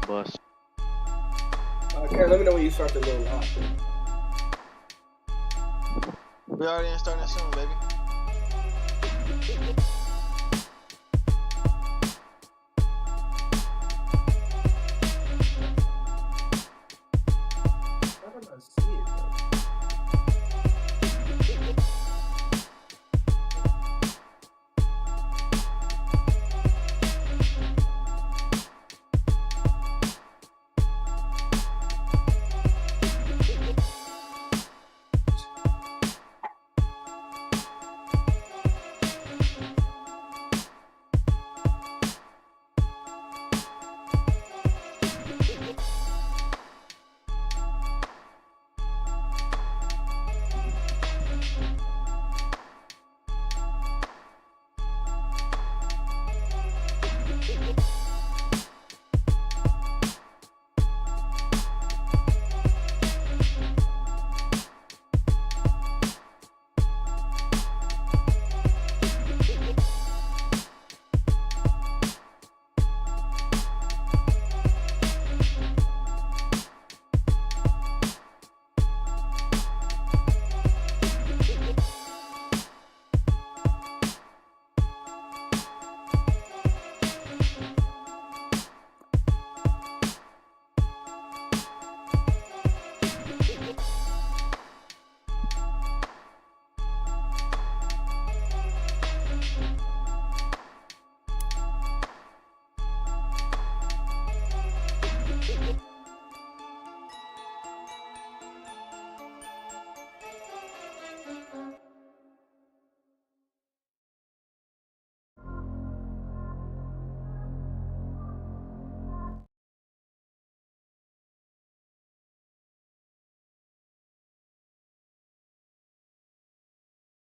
Bust. Karen, let me know when you start the little hot. We already in starting soon, baby. How did I see it, though?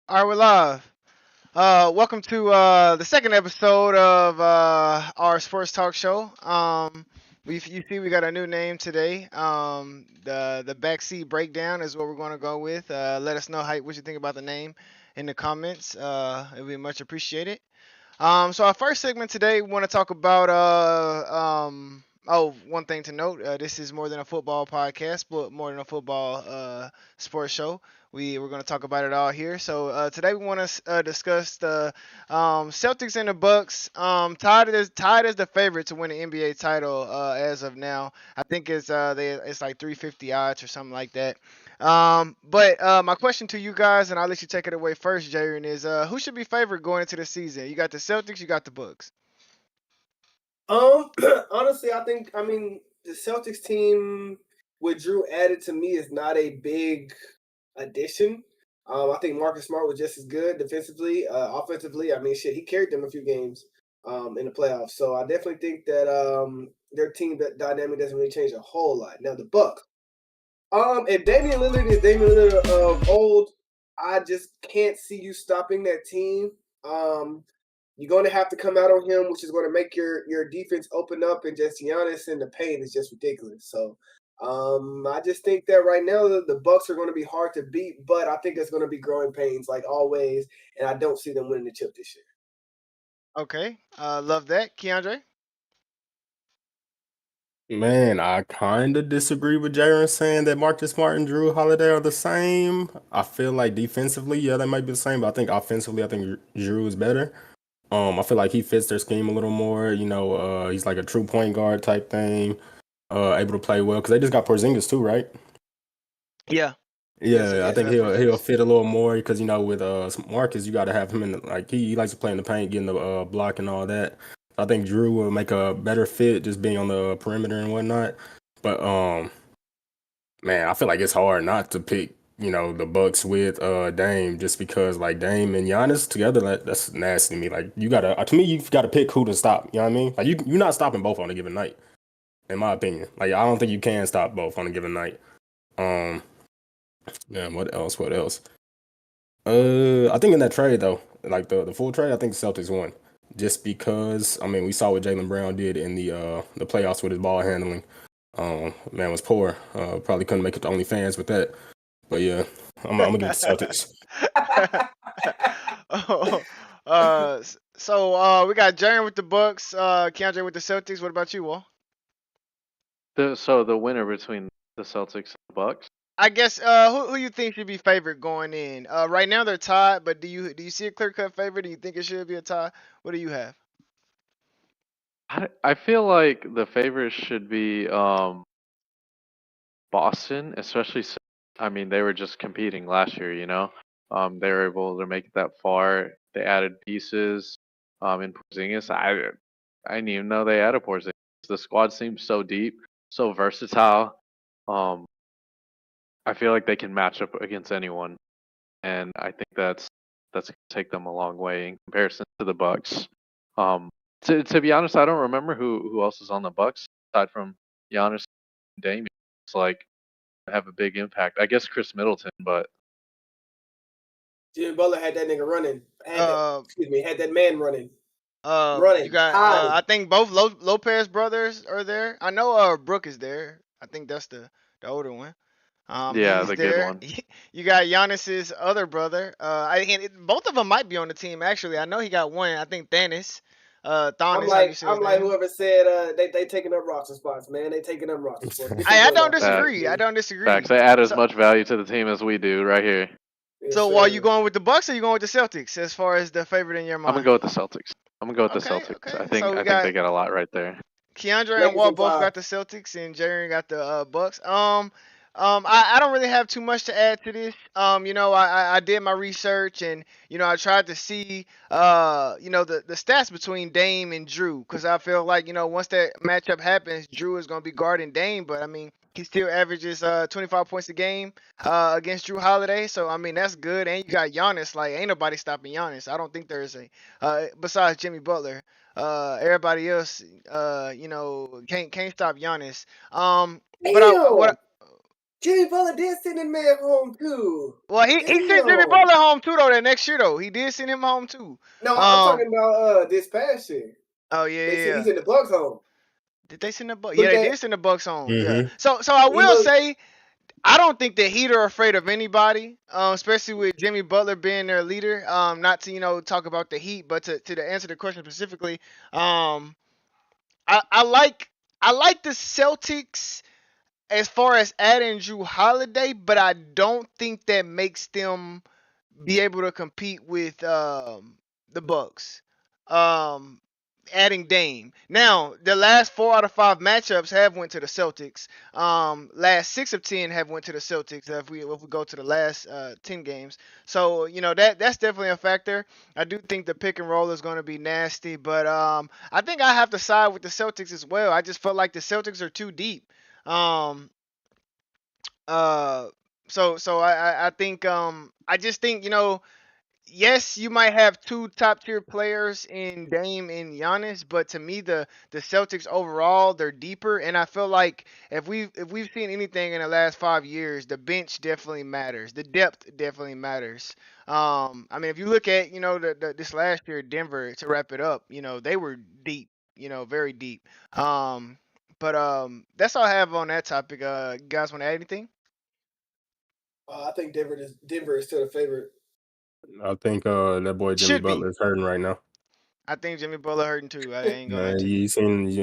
All right, we're live. Welcome to the second episode of our sports talk show. You see we got a new name today. The backseat breakdown is what we're going to go with. Let us know what you think about the name in the comments. It'll be much appreciated. So our first segment today, we want to talk about one thing to note. This is more than a football podcast, but more than a football sports show. We're going to talk about it all here. So today we want to discuss the Celtics and the Bucks. Tied as the favorite to win the NBA title as of now. I think it's like 350 odds or something like that. But my question to you guys, and I'll let you take it away first, Jaron, is who should be favored going into the season? You got the Celtics, you got the Bucks. Honestly, I mean, the Celtics team with Drew added to me is not a big addition. I think Marcus Smart was just as good defensively, offensively. I mean, shit, he carried them a few games in the playoffs. So I definitely think that their team dynamic doesn't really change a whole lot. Now the Bucks. If Damian Lillard is Damian Lillard of old, I just can't see you stopping that team. You're going to have to come out on him, which is going to make your defense open up, and just Giannis in the paint is just ridiculous. So I just think that right now the Bucks are going to be hard to beat, but I think it's going to be growing pains like always, and I don't see them winning the chip this year. Okay, love that, Keandre. Man, I kind of disagree with Jaron saying that Marcus Smart and Drew Holiday are the same. I feel like defensively, yeah, they might be the same, but I think offensively, I think Drew is better. I feel like he fits their scheme a little more. He's like a true point guard type thing, able to play well because they just got Porzingis too, right? Yeah. Yeah, I think he'll Porzingis. fit a little more because with Marcus, you got to have him in he likes to play in the paint, getting the block and all that. I think Drew will make a better fit just being on the perimeter and whatnot. But man, I feel like it's hard not to pick the Bucks with Dame just because like Dame and Giannis together that's nasty to me. Like you gotta to me you've got to pick who to stop. You know what I mean? Like you're not stopping both on a given night, in my opinion. Like I don't think you can stop both on a given night. Yeah, what else? What else? I think in that trade though, like the full trade, I think the Celtics won. Just because I mean we saw what Jaylen Brown did in the playoffs with his ball handling. Man was poor. Probably couldn't make it to OnlyFans with that. But yeah, I'm gonna give it to Celtics. So we got Jaron with the Bucks, Keandre with the Celtics. What about you, Wall? The winner between the Celtics and the Bucks. I guess who you think should be favored going in? Right now they're tied, but do you see a clear cut favorite? Do you think it should be a tie? What do you have? I feel like the favorite should be Boston, especially since, I mean, they were just competing last year, you know. They were able to make it that far. They added pieces in Porzingis. I didn't even know they added Porzingis. The squad seems so deep, so versatile. Um, I feel like they can match up against anyone, and I think that's gonna take them a long way in comparison to the Bucks. Um, to be honest, I don't remember who else is on the Bucks aside from Giannis and Damian. It's like have a big impact. I guess Chris Middleton, but Jimmy Butler had that nigga running. Uh, Had that man running. you Running. got Hiding. I think both Lopez brothers are there. I know Brooke is there. I think that's the older one. yeah, He's the good there. one. You got Giannis's other brother. Both of them might be on the team actually. I know he got one. I think Thanis. I'm Thanis, how you like say his I'm like name? whoever said they taking up roster spots, man. They taking up roster spots. Get your I boys don't off the bench, disagree. I man. don't Facts. disagree. They add as So much value to the team as we do right here. Yes, so are you sir. going with the Bucks or you going with the Celtics as far as the favorite in your I'm gonna mind? go with the Celtics. I'm gonna go with the Okay, Celtics. okay. I think So we I think got they got a lot right there. Keandre and Lakers Walt in both 5. got the Celtics, and Jerry got the Bucks. I don't really have too much to add to this. I did my research, and I tried to see the stats between Dame and Drew, because I feel like once that matchup happens, Drew is gonna be guarding Dame, but I mean he still averages 25 points a game against Drew Holiday, so I mean that's good. And you got Giannis, like ain't nobody stopping Giannis. I don't think there is a besides Jimmy Butler. Everybody else, can't stop Giannis. But Damn. Jimmy Butler did send that man home too. well, he sent Jimmy Damn. Butler home too though. That next year though, he did send him home too. No, I'm Um, talking about this past year. oh yeah, They yeah, said he yeah. sent the Bucks home. Did they send the Bucks? Yeah, Look they at did send the Bucks home. Yeah. Mm-hmm. So I he will look. say I don't think the Heat are afraid of anybody, especially with Jimmy Butler being their leader. Not to talk about the Heat, but to answer the question specifically, um, I like the Celtics as far as adding Drew Holiday, but I don't think that makes them be able to compete with the Bucks. Um, Adding Dame. Now, the last 4 out of 5 matchups have went to the Celtics. Last 6 of 10 have went to the Celtics. If we go to the last 10 games, so that's definitely a factor. I do think the pick and roll is going to be nasty, but I think I have to side with the Celtics as well. I just felt like the Celtics are too deep. Um, uh, so I think I just think yes, you might have two top tier players in Dame and Giannis, but to me the Celtics overall they're deeper, and I feel like if we've seen anything in the last 5 years, the bench definitely matters, the depth definitely matters. I mean if you look at this last year Denver to wrap it up, they were deep, very deep. But that's all I have on that topic. You guys want to add anything? I think Denver is still the favorite. I think that boy Jimmy Should be. Butler is hurting right now. I think Jimmy Butler hurting too. I ain't gonna lie Man, to you.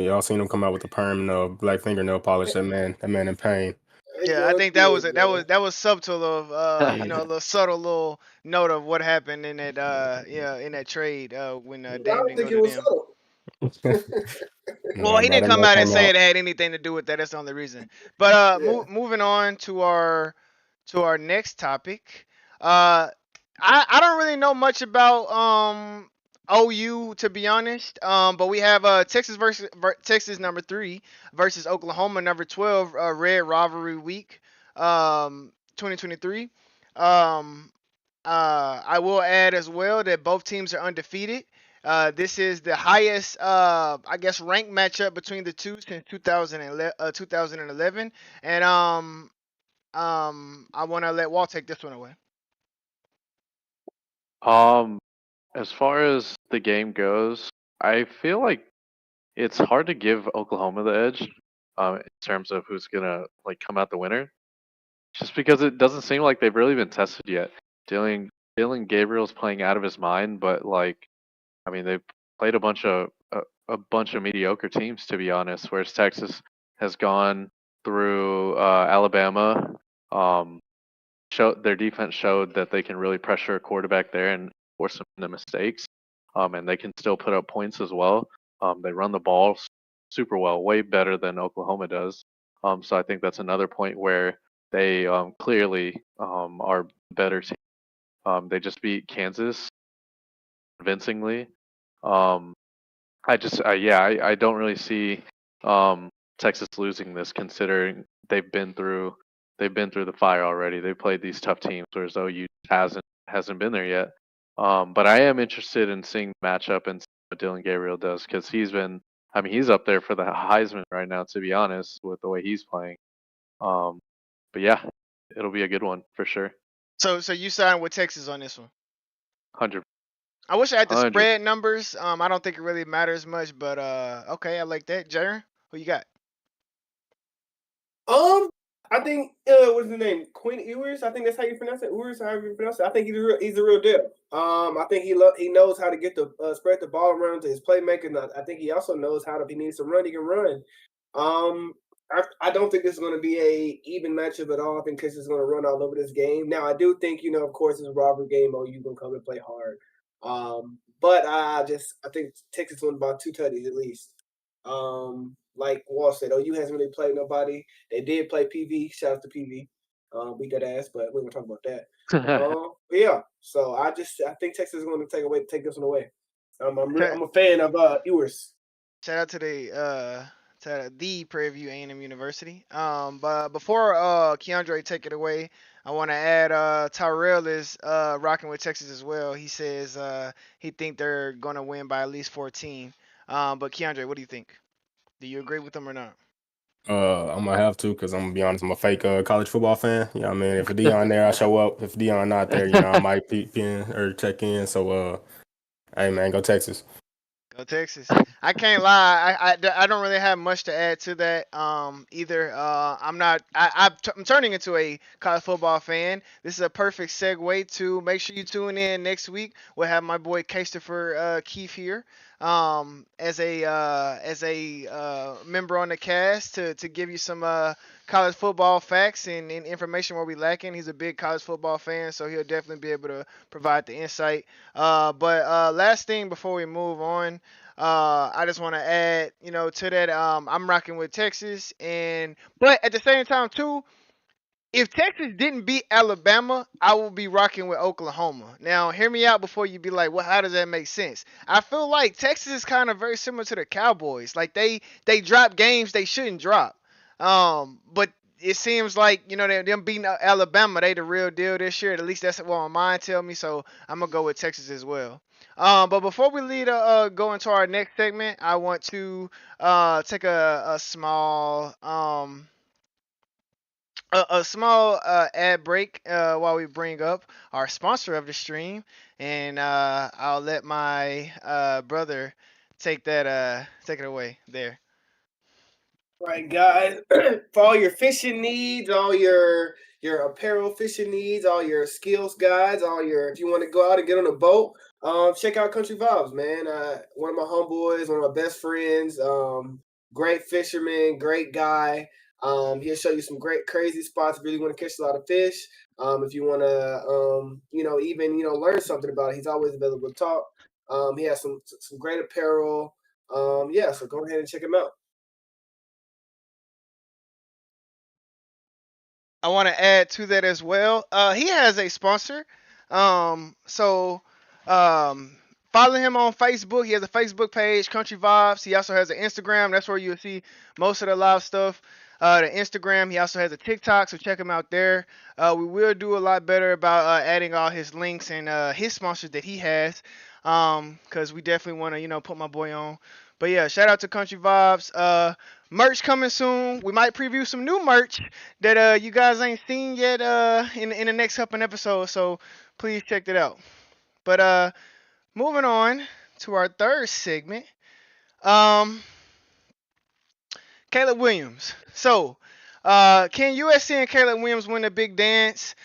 y'all seen him come out with the perm and black fingernail polish. That man in pain. They Yeah, I going think that through was it, that man. was that was subtle of Yeah. a little subtle little note of what happened in that in that trade when I Dame don't didn't go think it to was them. subtle. Well, Nah, he bro, didn't that come man out and came say out. it had anything to do with that. That's the only reason. But Yeah. moving on to our next topic. Uh, I don't really know much about OU to be honest. But we have Texas Texas number 3 versus Oklahoma number 12. Red rivalry week. 2023. Um, I will add as well that both teams are undefeated. This is the highest, I guess, ranked matchup between the two since 2011. And I want to let Walt take this one away. Um, as far as the game goes, I feel like it's hard to give Oklahoma the edge, in terms of who's gonna like come out the winner. Just because it doesn't seem like they've really been tested yet. Dylan Gabriel's playing out of his mind, but like, I mean, they've played a bunch of mediocre teams to be honest. Whereas Texas has gone through Alabama. Their defense showed that they can really pressure a quarterback there and force them into mistakes. And they can still put up points as well. They run the ball super well, way better than Oklahoma does. So I think that's another point where they clearly are better team. They just beat Kansas convincingly. Um, I don't really see Texas losing this, considering they've been through the fire already. They played these tough teams, whereas OU hasn't been there yet. But I am interested in seeing the matchup and see what Dylan Gabriel does, because he's up there for the Heisman right now, to be honest, with the way he's playing. But yeah, it'll be a good one for sure. So you signed with Texas on this one. 100. I wish I had the 100. spread numbers. I don't think it really matters much, but okay, I like that. Jaren, who you got? I think what's his name? Quinn Ewers. I think that's how you pronounce it. Ewers, however you pronounce it. I think he's a real deal. I think he knows how to get the spread the ball around to his playmaking. I think he also knows how to. If he needs to run, he can run. I don't think this is going to be a even matchup at all. I think Texas is going to run all over this game. Now, I do think, of course, it's a robbery game. OU going to come and play hard. But I think Texas won about 2 tutties at least. Like Wall said, OU hasn't really played nobody. They did play PV. Shout out to PV. Beat that ass, but we're gonna talk about that. But yeah, so I think Texas is going to take this one away. I'm a fan of Ewers. Shout out to the Prairie View A&M University. But before Keandre take it away, I want to add Tyrell is rocking with Texas as well. He says he think they're gonna win by at least 14. But Keandre, what do you think? Do you agree with them or not? I'm gonna have to, because I'm gonna be honest, I'm a fake college football fan. You know what I mean? If Dion there, I show up. If Dion not there, I might peep in or check in. So hey man, go Texas. Go Texas. I can't lie. I don't really have much to add to that either. I'm not. I'm turning into a college football fan. This is a perfect segue to make sure you tune in next week. We'll have my boy Christopher Keefe here as a member on the cast to give you some college football facts and information where we lacking. He's a big college football fan, so he'll definitely be able to provide the insight. But last thing before we move on, I just want to add, to that. I'm rocking with Texas, but at the same time too, if Texas didn't beat Alabama, I will be rocking with Oklahoma. Now, hear me out before you be like, well, how does that make sense? I feel like Texas is kind of very similar to the Cowboys. Like they drop games they shouldn't drop. But it seems like, them beating Alabama, they the real deal this year. At least that's what my mind tell me. So I'm gonna go with Texas as well. But before we go into our next segment, I want to take a small ad break while we bring up our sponsor of the stream, and I'll let my brother take it away there. Right, guys. For all your fishing needs, all your apparel fishing needs, all your skills guides, if you want to go out and get on a boat, check out Country Vibes, man. One of my homeboys, one of my best friends, great fisherman, great guy. He'll show you some great crazy spots if you really want to catch a lot of fish. If you want to, even learn something about it, he's always available to talk. He has some great apparel. So go ahead and check him out. I want to add to that as well. He has a sponsor. So follow him on Facebook. He has a Facebook page, Country Vibes. He also has an Instagram. That's where you'll see most of the live stuff. The Instagram. He also has a TikTok, so check him out there. We will do a lot better about adding all his links and his sponsors that he has, because we definitely want to, put my boy on. But yeah, shout out to Country Vibes. Merch coming soon. We might preview some new merch that you guys ain't seen yet in the next couple episodes. So please check that out. But moving on to our third segment. Caleb Williams. So Can USC and Caleb Williams win the big dance?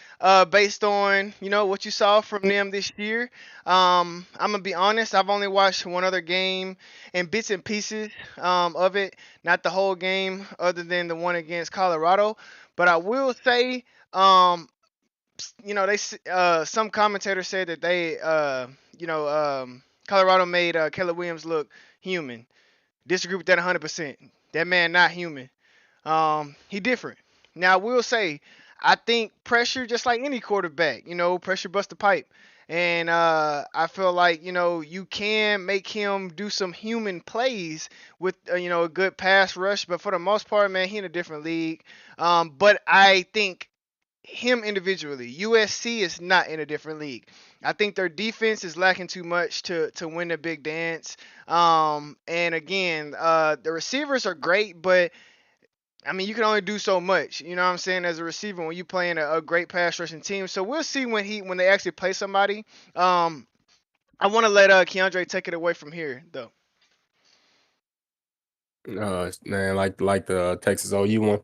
Based on what you saw from them this year. I'm gonna be honest. I've only watched one other game and bits and pieces of it, not the whole game, other than the one against Colorado. But I will say, some commentators said that Colorado made Caleb Williams look human. Disagree with that 100%. That man not human. He different. Now I will say, I think pressure, just like any quarterback, pressure bust the pipe. And I feel like you can make him do some human plays with a good pass rush, but for the most part, man, he in a different league. But I think him individually, USC is not in a different league. I think their defense is lacking too much to win the big dance. And again, the receivers are great, but I mean, you can only do so much. You know what I'm saying? As a receiver, when you playing a great pass rushing team. So we'll see when they actually play somebody. I want to let Keandre take it away from here, though. Man, like the Texas OU one,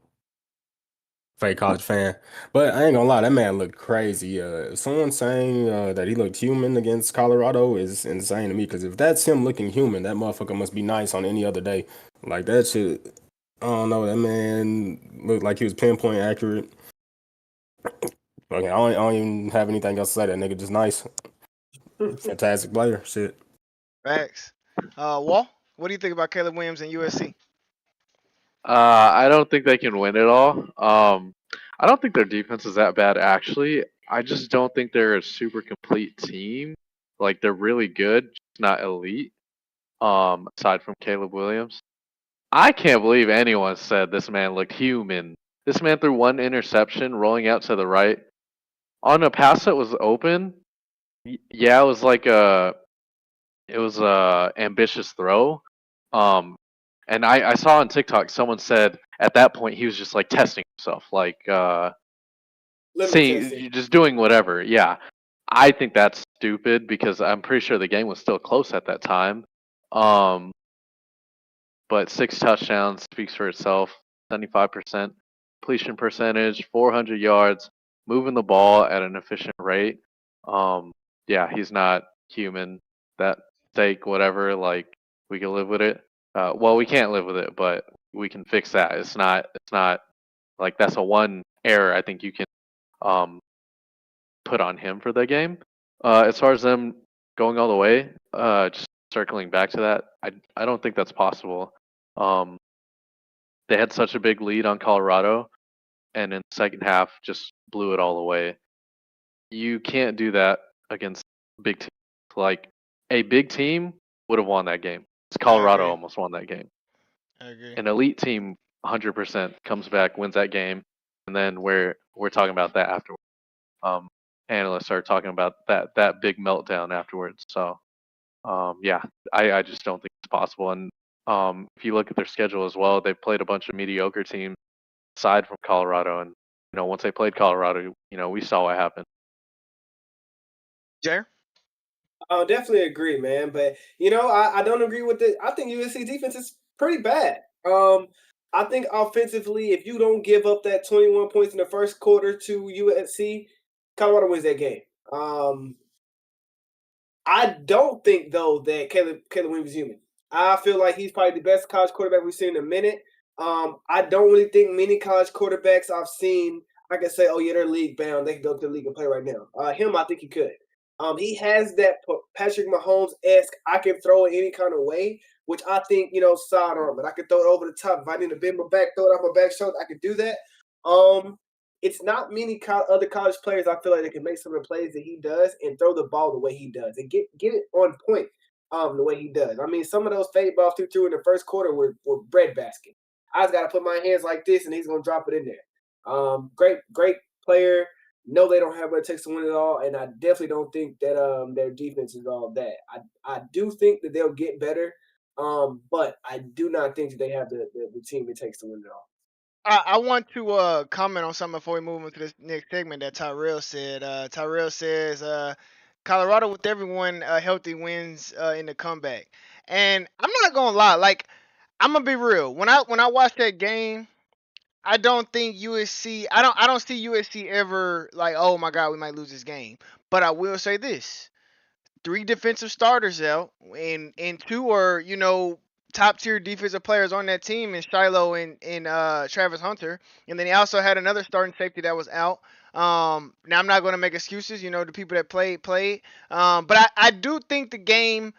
fake college fan. But I ain't gonna lie, that man looked crazy. Someone saying that he looked human against Colorado is insane to me. Because if that's him looking human, that motherfucker must be nice on any other day. Like that shit. I don't know. That man looked like he was pinpoint accurate. Okay, I don't even have anything else to say. That nigga just nice, fantastic player. Shit. Facts. Wall, what do you think about Caleb Williams and USC? I don't think they can win it all. I don't think their defense is that bad actually. I just don't think they're a super complete team. Like they're really good, just not elite. Aside from Caleb Williams, I can't believe anyone said this man looked human. This man threw one interception, rolling out to the right on a pass that was open. Yeah, it was a ambitious throw. Um, and I saw on TikTok someone said at that point he was just like testing himself, like Limit seeing testing. just doing whatever. Yeah, I think that's stupid because I'm pretty sure the game was still close at that time. Um, but 6 touchdowns speaks for itself. 75% completion percentage, 400 yards, moving the ball at an efficient rate. Yeah, he's not human. That steak, whatever, like we can live with it. Well, we can't live with it, but we can fix that. It's not. It's not like that's a one error I think you can um, put on him for the game. As far as them going all the way, just circling back to that, I don't think that's possible. Um, they had such a big lead on Colorado, and in the second half, just blew it all away. You can't do that against big teams. Like a big team would have won that game. I Colorado agree. almost won that game. I agree. An elite team, 100% comes back, wins that game, and then we're talking about that afterwards. Um, Analysts are talking about that big meltdown afterwards. So yeah, I just don't think it's possible. And if you look at their schedule as well, they've played a bunch of mediocre teams aside from Colorado, and once they played Colorado, we saw what happened. Jer? I definitely agree, man. But I don't agree with it. I think USC defense is pretty bad. I think offensively, if you don't give up that 21 points in the first quarter to USC, Colorado wins that game. I don't think though that Caleb Williams is human. I feel like he's probably the best college quarterback we've seen in a minute. I don't really think many college quarterbacks I've seen I can say, oh yeah, they're league bound. They can go to the league and play right now. Him, I think he could. He has that Patrick Mahomes esque. I can throw it any kind of way, which I think sidearm. But I can throw it over the top if I need to bend my back, throw it off my back shoulder. I can do that. It's not many other college players I feel like they can make some of the plays that he does and throw the ball the way he does and get it on point the way he does. I mean, some of those fade balls through in the first quarter were breadbasket. I just got to put my hands like this and he's going to drop it in there. Great player. No, they don't have what it takes to win it all, and I definitely don't think that their defense is all that. I do think that they'll get better, but I do not think that they have the team it takes to win it all. I want to comment on something before we move into this next segment that Tyrell said. Tyrell says Colorado with everyone healthy wins in the comeback, and I'm not gonna lie. Like I'm gonna be real. When I watched that game, I don't think USC. I don't see USC ever like, oh my God, we might lose this game. But I will say this: 3 defensive starters out, and 2 are top tier defensive players on that team, in Shiloh and Travis Hunter, and then he also had another starting safety that was out. Now I'm not going to make excuses, the people that played. But I do think the game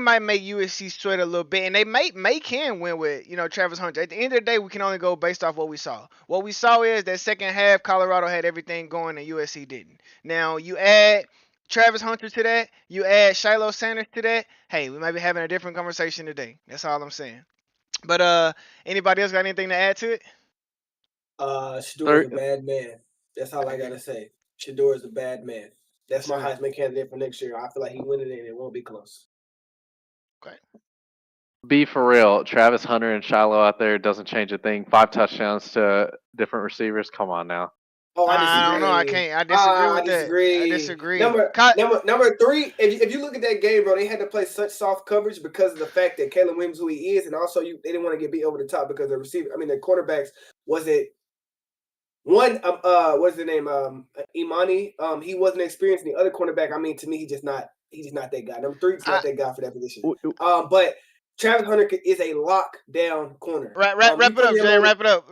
might make USC sweat a little bit, and they may can win with Travis Hunter. At the end of the day, we can only go based off what we saw. What we saw is that second half, Colorado had everything going and USC didn't. Now you add Travis Hunter to that, you add Shiloh Sanders to that. Hey, we might be having a different conversation today. That's all I'm saying. But anybody else got anything to add to it? Shador is a bad man. That's all I gotta say. Shador is a bad man. That's my Heisman candidate for next year. I feel like he winning it and it won't be close. Okay. Be for real. Travis Hunter and Shiloh out there doesn't change a thing. 5 touchdowns to different receivers. Come on now. Oh, I disagree. I don't know. I can't. I disagree with that. I disagree. Number 3. If you look at that game, bro, they had to play such soft coverage because of the fact that Caleb Williams, who he is, and also they didn't want to get beat over the top because the receiver. I mean, the quarterbacks wasn't one. What's the name? Imani. He wasn't experienced. And the other cornerback. I mean, to me, he's just not that guy. Number 3 is not that guy for that position. But Travis Hunter is a lockdown corner. Wrap it up, Jay. Wrap it up.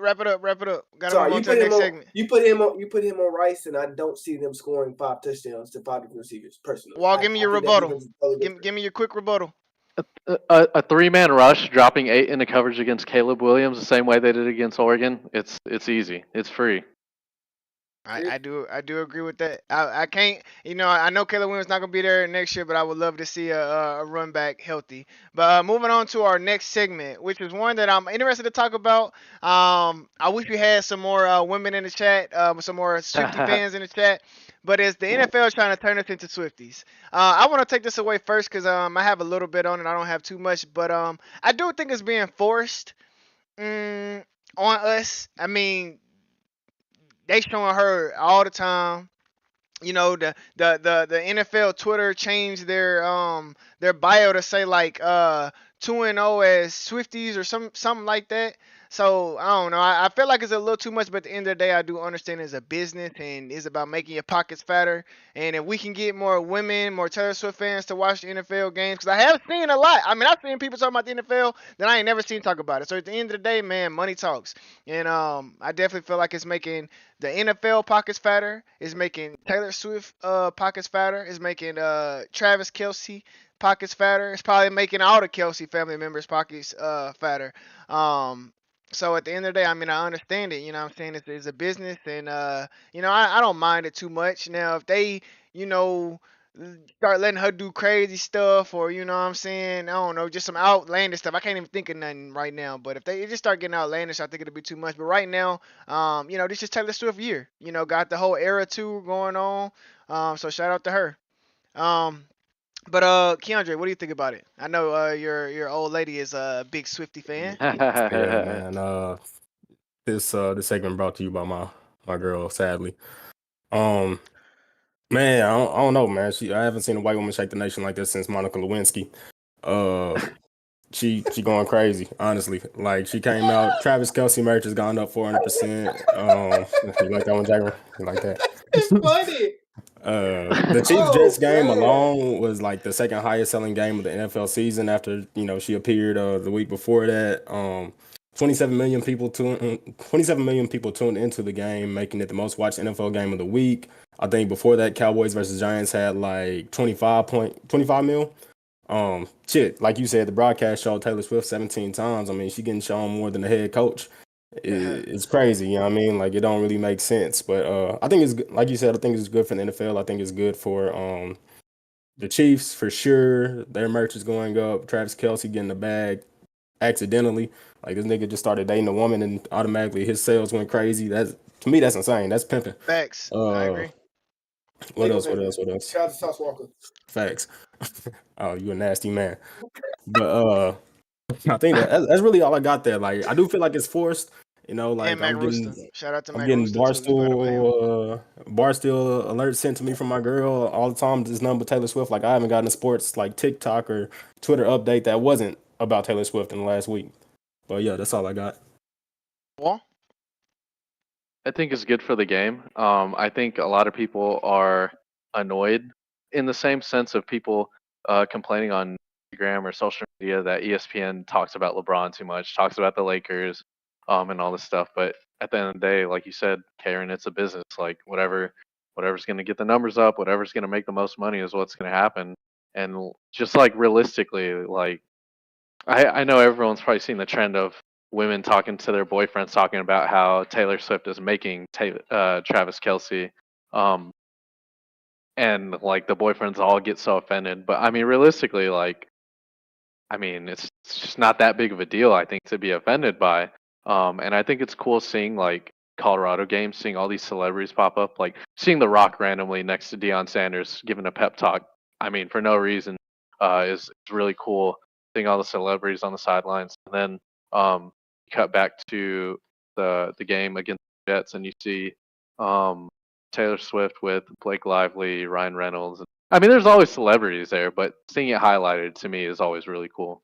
Gotta move on to the next segment. You put him on Rice, and I don't see them scoring 5 touchdowns to 5 different receivers. Personally, Wall, give me your rebuttal. Give me your quick rebuttal. A 3-man rush, dropping 8 into coverage against Caleb Williams, the same way they did against Oregon. It's easy. It's free. I do agree with that. I can't, I know Caleb Williams not gonna be there next year, but I would love to see a run back healthy. But moving on to our next segment, which is one that I'm interested to talk about. I wish we had some more women in the chat, some more Swiftie fans in the chat. But it's the NFL trying to turn us into Swifties. I want to take this away first because I have a little bit on it. I don't have too much, but I do think it's being forced on us. I mean, they showing her all the time. The NFL Twitter changed their bio to say like 2-0 as Swifties or something like that. So I don't know. I feel like it's a little too much, but at the end of the day, I do understand it's a business and it's about making your pockets fatter. And if we can get more women, more Taylor Swift fans to watch the NFL games, because I have seen a lot. I mean, I've seen people talking about the NFL that I ain't never seen talk about it. So at the end of the day, man, money talks. And I definitely feel like it's making the NFL pockets fatter. It's making Taylor Swift pockets fatter. It's making Travis Kelce pockets fatter. It's probably making all the Kelce family members pockets fatter. So at the end of the day, I mean, I understand it. I'm saying it's a business, and I don't mind it too much. Now, if they, start letting her do crazy stuff, or what I'm saying, I don't know, just some outlandish stuff. I can't even think of nothing right now. But if they just start getting outlandish, I think it'll be too much. But right now, this is Taylor Swift year. Got the whole era tour going on. So shout out to her. But Keandre, what do you think about it? I know your old lady is a big Swiftie fan. Yeah, man. This segment brought to you by my girl, sadly. Man, I don't know, man. I haven't seen a white woman shake the nation like this since Monica Lewinsky. She going crazy, honestly. Like, she came out. Travis Kelce merch has gone up 400%. You like that one, Jagger? You like that? It's funny. The Chiefs Jets game alone was like the second highest selling game of the NFL season after she appeared the week before that. 27 million people tuned into the game, making it the most watched NFL game of the week. I think before that, Cowboys versus Giants had like 25 mil. Shit, like you said, the broadcast showed Taylor Swift 17 times. I mean, she getting shown more than the head coach. It's crazy, you know what I mean? Like, it don't really make sense. But I think it's, like you said, I think it's good for the NFL. I think it's good for the Chiefs for sure. Their merch is going up. Travis Kelce getting the bag accidentally. Like, this nigga just started dating a woman and automatically his sales went crazy. To me, that's insane. That's pimping. Facts. I agree. What else? Shout out to Sauce Walker. Facts. Oh, you a nasty man. But I think that's really all I got there. Like, I do feel like it's forced. Like, I'm getting, shout out to I'm getting Barstool alerts sent to me from my girl all the time. There's nothing but Taylor Swift. Like, I haven't gotten a sports like TikTok or Twitter update that wasn't about Taylor Swift in the last week. But yeah, that's all I got. Well, I think is good for the game. I think a lot of people are annoyed in the same sense of people complaining on Instagram or social media that ESPN talks about LeBron too much, talks about the Lakers, and all this stuff. But at the end of the day, like you said, Karen, it's a business. Like whatever's going to get the numbers up, whatever's going to make the most money is what's going to happen. And just like realistically, like I know everyone's probably seen the trend of women talking to their boyfriends talking about how Taylor Swift is making Travis Kelsey, um, and like the boyfriends all get so offended. But I mean, realistically, like I mean, it's just not that big of a deal, I think, to be offended by. And I think it's cool seeing like Colorado games, seeing all these celebrities pop up, like seeing The Rock randomly next to Deion Sanders giving a pep talk. I mean, for no reason, is really cool. Seeing all the celebrities on the sidelines, and then cut back to the game against the Jets, and you see um, Taylor Swift with Blake Lively, Ryan Reynolds. I mean, there's always celebrities there, but seeing it highlighted to me is always really cool.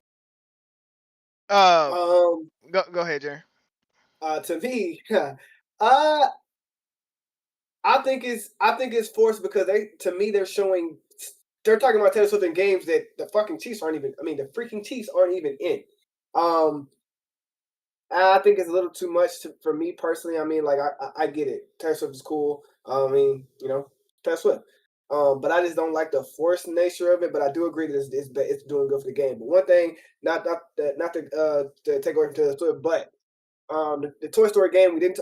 Uh, Um, go ahead, Jerry. to me, I think it's forced because they're talking about Taylor Swift in games that the fucking Chiefs aren't even. I mean, the freaking Chiefs aren't even in. Um, I think it's a little too much for me personally. I mean, like I get it. Taylor Swift is cool. I mean, Taylor Swift. But I just don't like the forced nature of it. But I do agree that it's doing good for the game. But one thing, not to take away from Taylor Swift, but the Toy Story game we didn't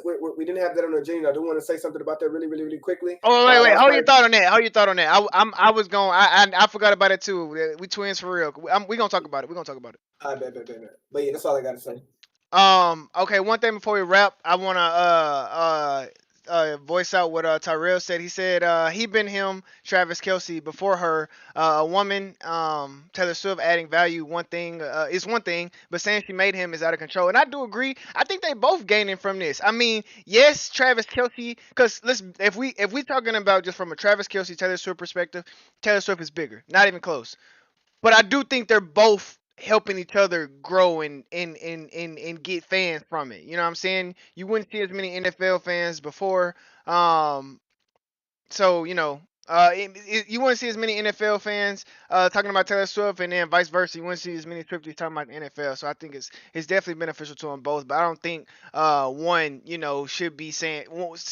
have that on the agenda. I do want to say something about that really really really quickly. Oh wait, That was hold your probably thought on that. Hold your thought on that. I was going. I forgot about it too. We twins for real. We gonna talk about it. We gonna talk about it. I bet. But yeah, that's all I got to say. Okay, one thing before we wrap, I wanna voice out what Tyrell said. He said he been him, Travis Kelsey before her. A woman, Taylor Swift adding value. One thing is one thing, but saying she made him is out of control. And I do agree. I think they both gaining from this. I mean, yes, Travis Kelsey, because listen, if we talking about just from a Travis Kelsey Taylor Swift perspective, Taylor Swift is bigger, not even close. But I do think they're both helping each other grow and get fans from it. You know what I'm saying? You wouldn't see as many NFL fans before. So you wouldn't see as many NFL fans talking about Taylor Swift, and then vice versa. You wouldn't see as many Swifties talking about the NFL. So I think it's definitely beneficial to them both. But I don't think one should be saying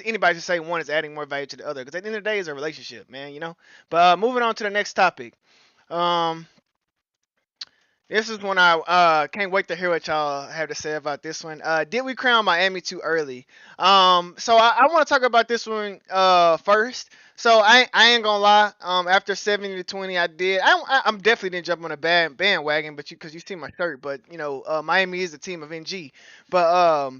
anybody should say one is adding more value to the other, because at the end of the day, it's a relationship, man. But moving on to the next topic. Um, this is one I can't wait to hear what y'all have to say about this one. Did we crown Miami too early? So I want to talk about this one first. So I ain't gonna lie. After 70-20, I did. I'm definitely didn't jump on a bandwagon, but because you see my shirt. But Miami is a team of NG. But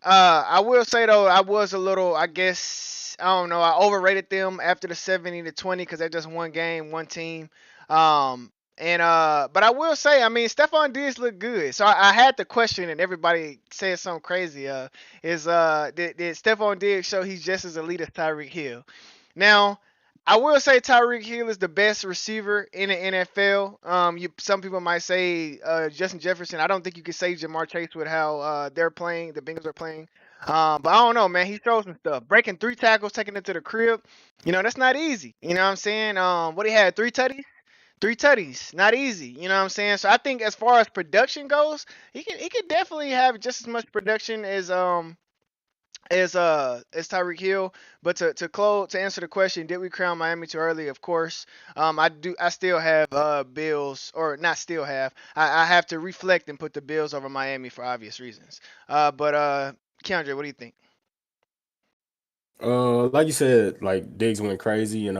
I will say though, I was a little, I guess, I don't know, I overrated them after the 70-20 because they're just one game, one team. But I will say, I mean, Stephon Diggs looked good, so I had the question, and everybody said something crazy. Did Stephon Diggs show he's just as elite as Tyreek Hill? Now, I will say Tyreek Hill is the best receiver in the NFL. Some people might say Justin Jefferson. I don't think you could say Jamar Chase with how they're playing. The Bengals are playing. But I don't know, man. He showed some stuff. Breaking 3 tackles, taking it to the crib. That's not easy. You know what I'm saying? What he had, 3 tutties? 3 tutties, not easy. You know what I'm saying? So I think as far as production goes, he could definitely have just as much production as Tyreek Hill. But to answer the question, did we crown Miami too early? Of course. I still have Bills, or not still have. I have to reflect and put the Bills over Miami for obvious reasons. But Keandre, what do you think? Like you said, like Diggs went crazy, and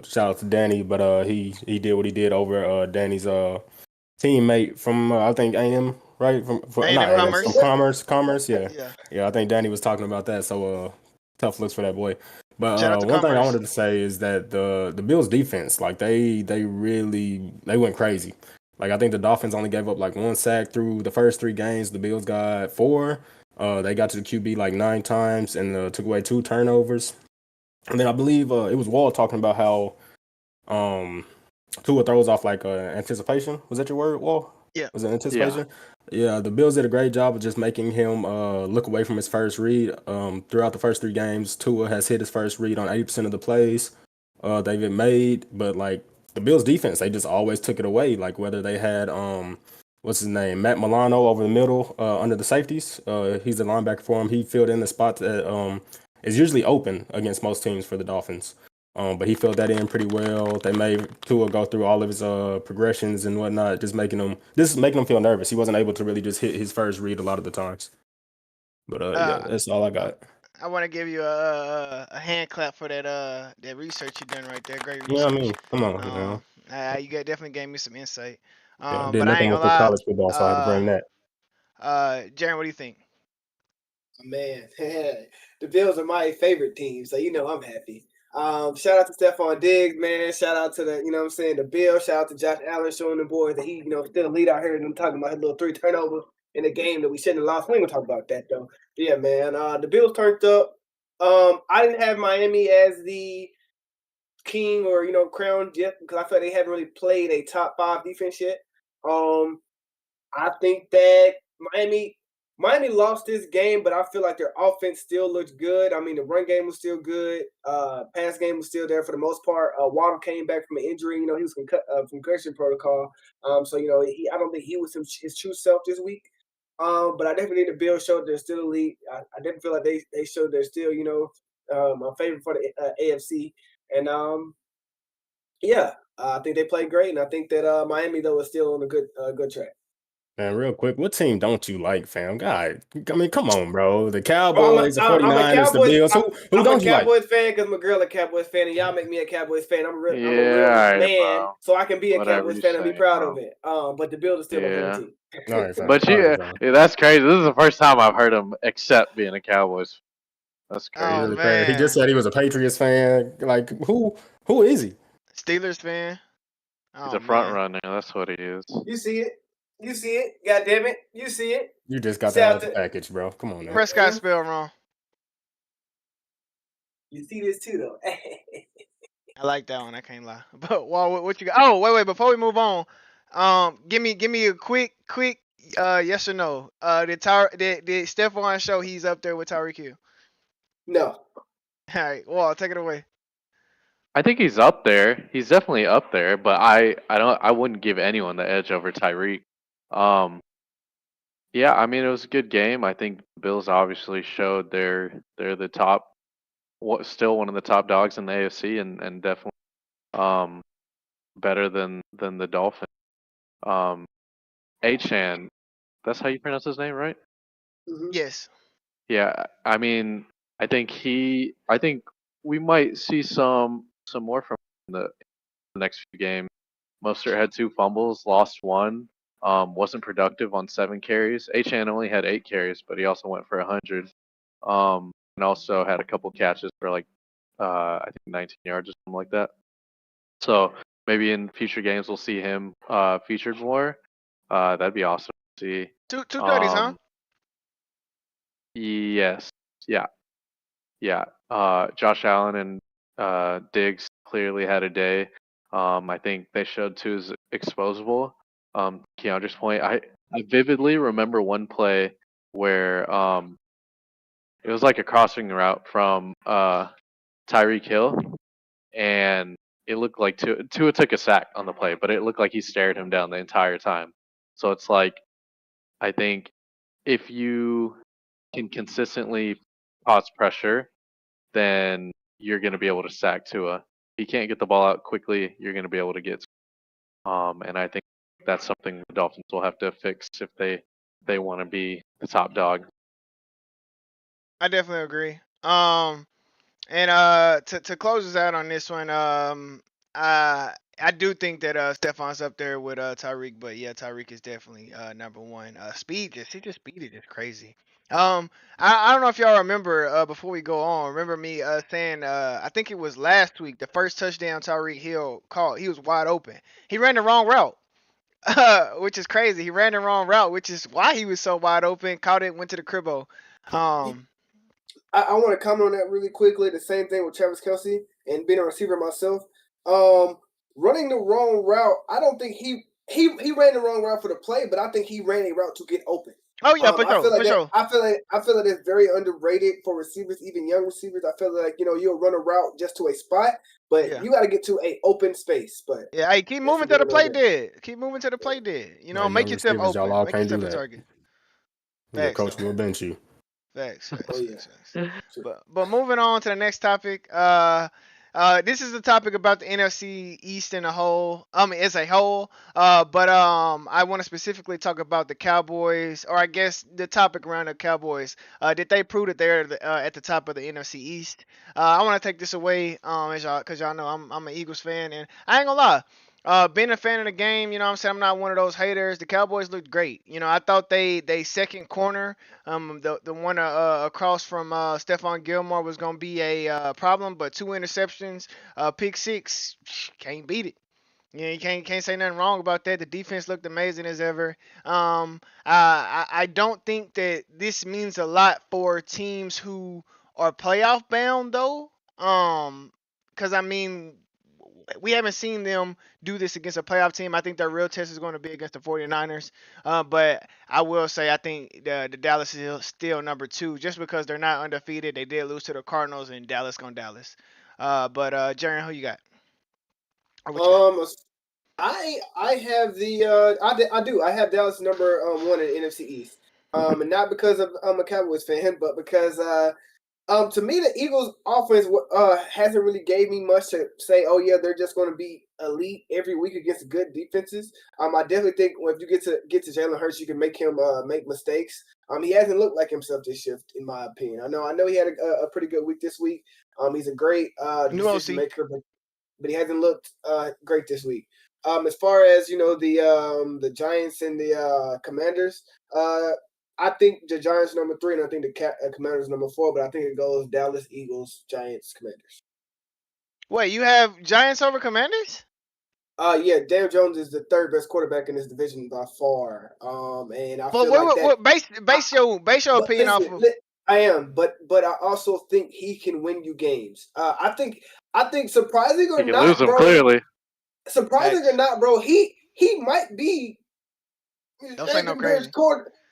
shout out to Danny, but he did what he did over Danny's teammate from I think A&M, right? From not A&M A&M, from Commerce. Commerce, yeah, Yeah. yeah. I think Danny was talking about that. So tough looks for that boy. But Shout out to one thing I Commerce. wanted to say is that the Bills defense, like they really they went crazy. Like I think the Dolphins only gave up like 1 sack through the first 3 games. The Bills got 4. They got to the QB like 9 times and took away 2 turnovers. And then I believe it was Wall talking about how Tua throws off like anticipation. Was that your word, Wall? Yeah. Was it anticipation? Yeah, the Bills did a great job of just making him look away from his first read. Throughout the first 3 games, Tua has hit his first read on 80% of the plays they've been made. But like the Bills defense, they just always took it away. Like whether they had what's his name, Matt Milano over the middle under the safeties. He's the linebacker for him. He filled in the spot that is usually open against most teams for the Dolphins. But he filled that in pretty well. They made Tua go through all of his progressions and whatnot, just making him feel nervous. He wasn't able to really just hit his first read a lot of the times. But yeah, Uh, that's all I got. I want to give you a hand clap for that research you done right there. Great Yeah, I research. mean, come on, man. Definitely gave me some insight. Yeah, I did But I nothing ain't with gonna the lie. college football, so I had to bring that. Jaren, what do you think? Man, the Bills are my favorite team, so I'm happy. Shout out to Stephon Diggs, man. Shout out to the Bills. Shout out to Josh Allen showing the boys that he, still a lead out here. And I'm talking about his little 3 turnovers in the game that we shouldn't have lost. We ain't gonna talk about that though. But yeah, man. The Bills turned up. I didn't have Miami as the king or crown yet because I feel like they haven't really played a top 5 defense yet. I think that Miami lost this game, but I feel like their offense still looks good. I mean, the run game was still good. Pass game was still there for the most part. Waddle came back from an injury. He was concussion protocol. So I don't think he was his true self this week. But I definitely think the Bills showed they're still elite. I definitely feel like they showed they're still a favorite for the AFC. And yeah, I think they played great, and I think that Miami though is still on a good track. Man, real quick, what team don't you like, fam? God, I mean, come on, bro. The Bro, Cowboys, the I'm a 49ers, the Cowboys. Bills. Who I'm a don't you like? Cowboys fan because my girl a Cowboys fan, and y'all make me a Cowboys fan. I'm a Yeah, real all right, man, bro. so I can be a Whatever Cowboys you fan and be say, proud of bro. it. But the Bills are still my favorite Yeah. team. All right, fam. But All right, yeah, fam. that's crazy. This is the first time I've heard him accept being a Cowboys. That's It's Oh crazy. really crazy. He just man, said he was a Patriots fan. Like, who is he? Steelers fan. He's Oh a front man, runner. That's what he is. You see it. You see it. God damn it. You see it. You just got that out Shout of the out package, bro. Come on, man. Prescott spelled wrong. you see this too though. I like that one. I can't lie. But what you got? Oh wait. Before we move on, give me a quick yes or no. Did Stephon show he's up there with Tyreek Hill? No. All right. Well, take it away. I think he's up there. He's definitely up there, but I wouldn't give anyone the edge over Tyreek. Um, yeah, I mean it was a good game. I think the Bills obviously showed they're the top, still one of the top dogs in the AFC, and definitely um better than the Dolphins. Um, Achan, that's how you pronounce his name, right? Mhm. Yes. Yeah, I mean, I think we might see some more from him in the next few games. Mostert had 2 fumbles, lost one. Wasn't productive on 7 carries. Achan only had 8 carries, but he also went for 100. And also had a couple catches for like I think 19 yards or something like that. So maybe in future games we'll see him featured more. That'd be awesome to see. Two thirties, huh? Yes, yeah, yeah. Josh Allen and Diggs clearly had a day. I think they showed Tua's exposable. Keandre's point. I vividly remember one play where it was like a crossing route from Tyreek Hill, and it looked like Tua took a sack on the play, but it looked like he stared him down the entire time. So it's like I think if you can consistently cause pressure, then you're going to be able to sack Tua. If you can't get the ball out quickly, you're going to be able to get. And I think that's something the Dolphins will have to fix if they want to be the top dog. I definitely agree. And to close us out on this one, I do think that Stephon's up there with Tyreek, but yeah, Tyreek is definitely number one. He just speeded is crazy. I don't know if y'all remember before we go on. Remember me saying I think it was last week the first touchdown Tyreek Hill caught. He was wide open. He ran the wrong route. Which is crazy. He ran the wrong route, which is why he was so wide open. Caught it, went to the cribbo. I want to comment on that really quickly. The same thing with Travis Kelsey and being a receiver myself. Running the wrong route, I don't think he ran the wrong route for the play, but I think he ran a route to get open. Oh yeah, for I feel sure, like for sure. I feel like it's very underrated for receivers, even young receivers. I feel like you'll run a route just to a spot, but Yeah. you got to get to a open space. But Yeah, hey, keep that's moving to just the what I play did. dead. Keep moving to the play dead. You know, Like make young yourself receivers, y'all open. all Make can't do yourself a that. target. Yeah, Facts coach though. will bench you. Facts. Oh yeah. But moving on to the next topic. This is a topic about the NFC East in a whole. As a whole. But I want to specifically talk about the Cowboys, or I guess the topic around the Cowboys. Did they prove that they're at the top of the NFC East? I want to take this away, as y'all, cause y'all know I'm an Eagles fan, and I ain't gonna lie. Being a fan of the game, you know what I'm saying? I'm not one of those haters. The Cowboys looked great. You know, I thought they second corner, the one across from Stephon Gilmore was gonna be a problem, but 2 interceptions, pick six, can't beat it. Yeah, you can't say nothing wrong about that. The defense looked amazing as ever. I don't think that this means a lot for teams who are playoff bound though. Because I mean, we haven't seen them do this against a playoff team. I think their real test is going to be against the 49ers. But I will say I think the Dallas is still number 2 just because they're not undefeated. They did lose to the Cardinals and Dallas gone Dallas. But Jaren, who you got? Or what you got? I have the I do I have Dallas number 1 in NFC East. And not because of I'm a Cowboys fan, but because to me, the Eagles' offense hasn't really gave me much to say. Oh yeah, they're just going to be elite every week against good defenses. I definitely think if you get to Jalen Hurts, you can make him make mistakes. He hasn't looked like himself this shift, in my opinion. I know he had a pretty good week this week. He's a great New decision OC. maker, but he hasn't looked great this week. As far as the Giants and the Commanders, I think the Giants number 3, and I think the Commanders number 4. But I think it goes Dallas, Eagles, Giants, Commanders. Wait, you have Giants over Commanders? Yeah, Daniel Jones is the 3rd best quarterback in this division by far. And I But feel like that. what base your But opinion off listen, of? I am, but I also think he can win you games. I think surprising or You can lose not, them bro. clearly. Surprising or Facts. not, bro, he might be Don't say no crazy.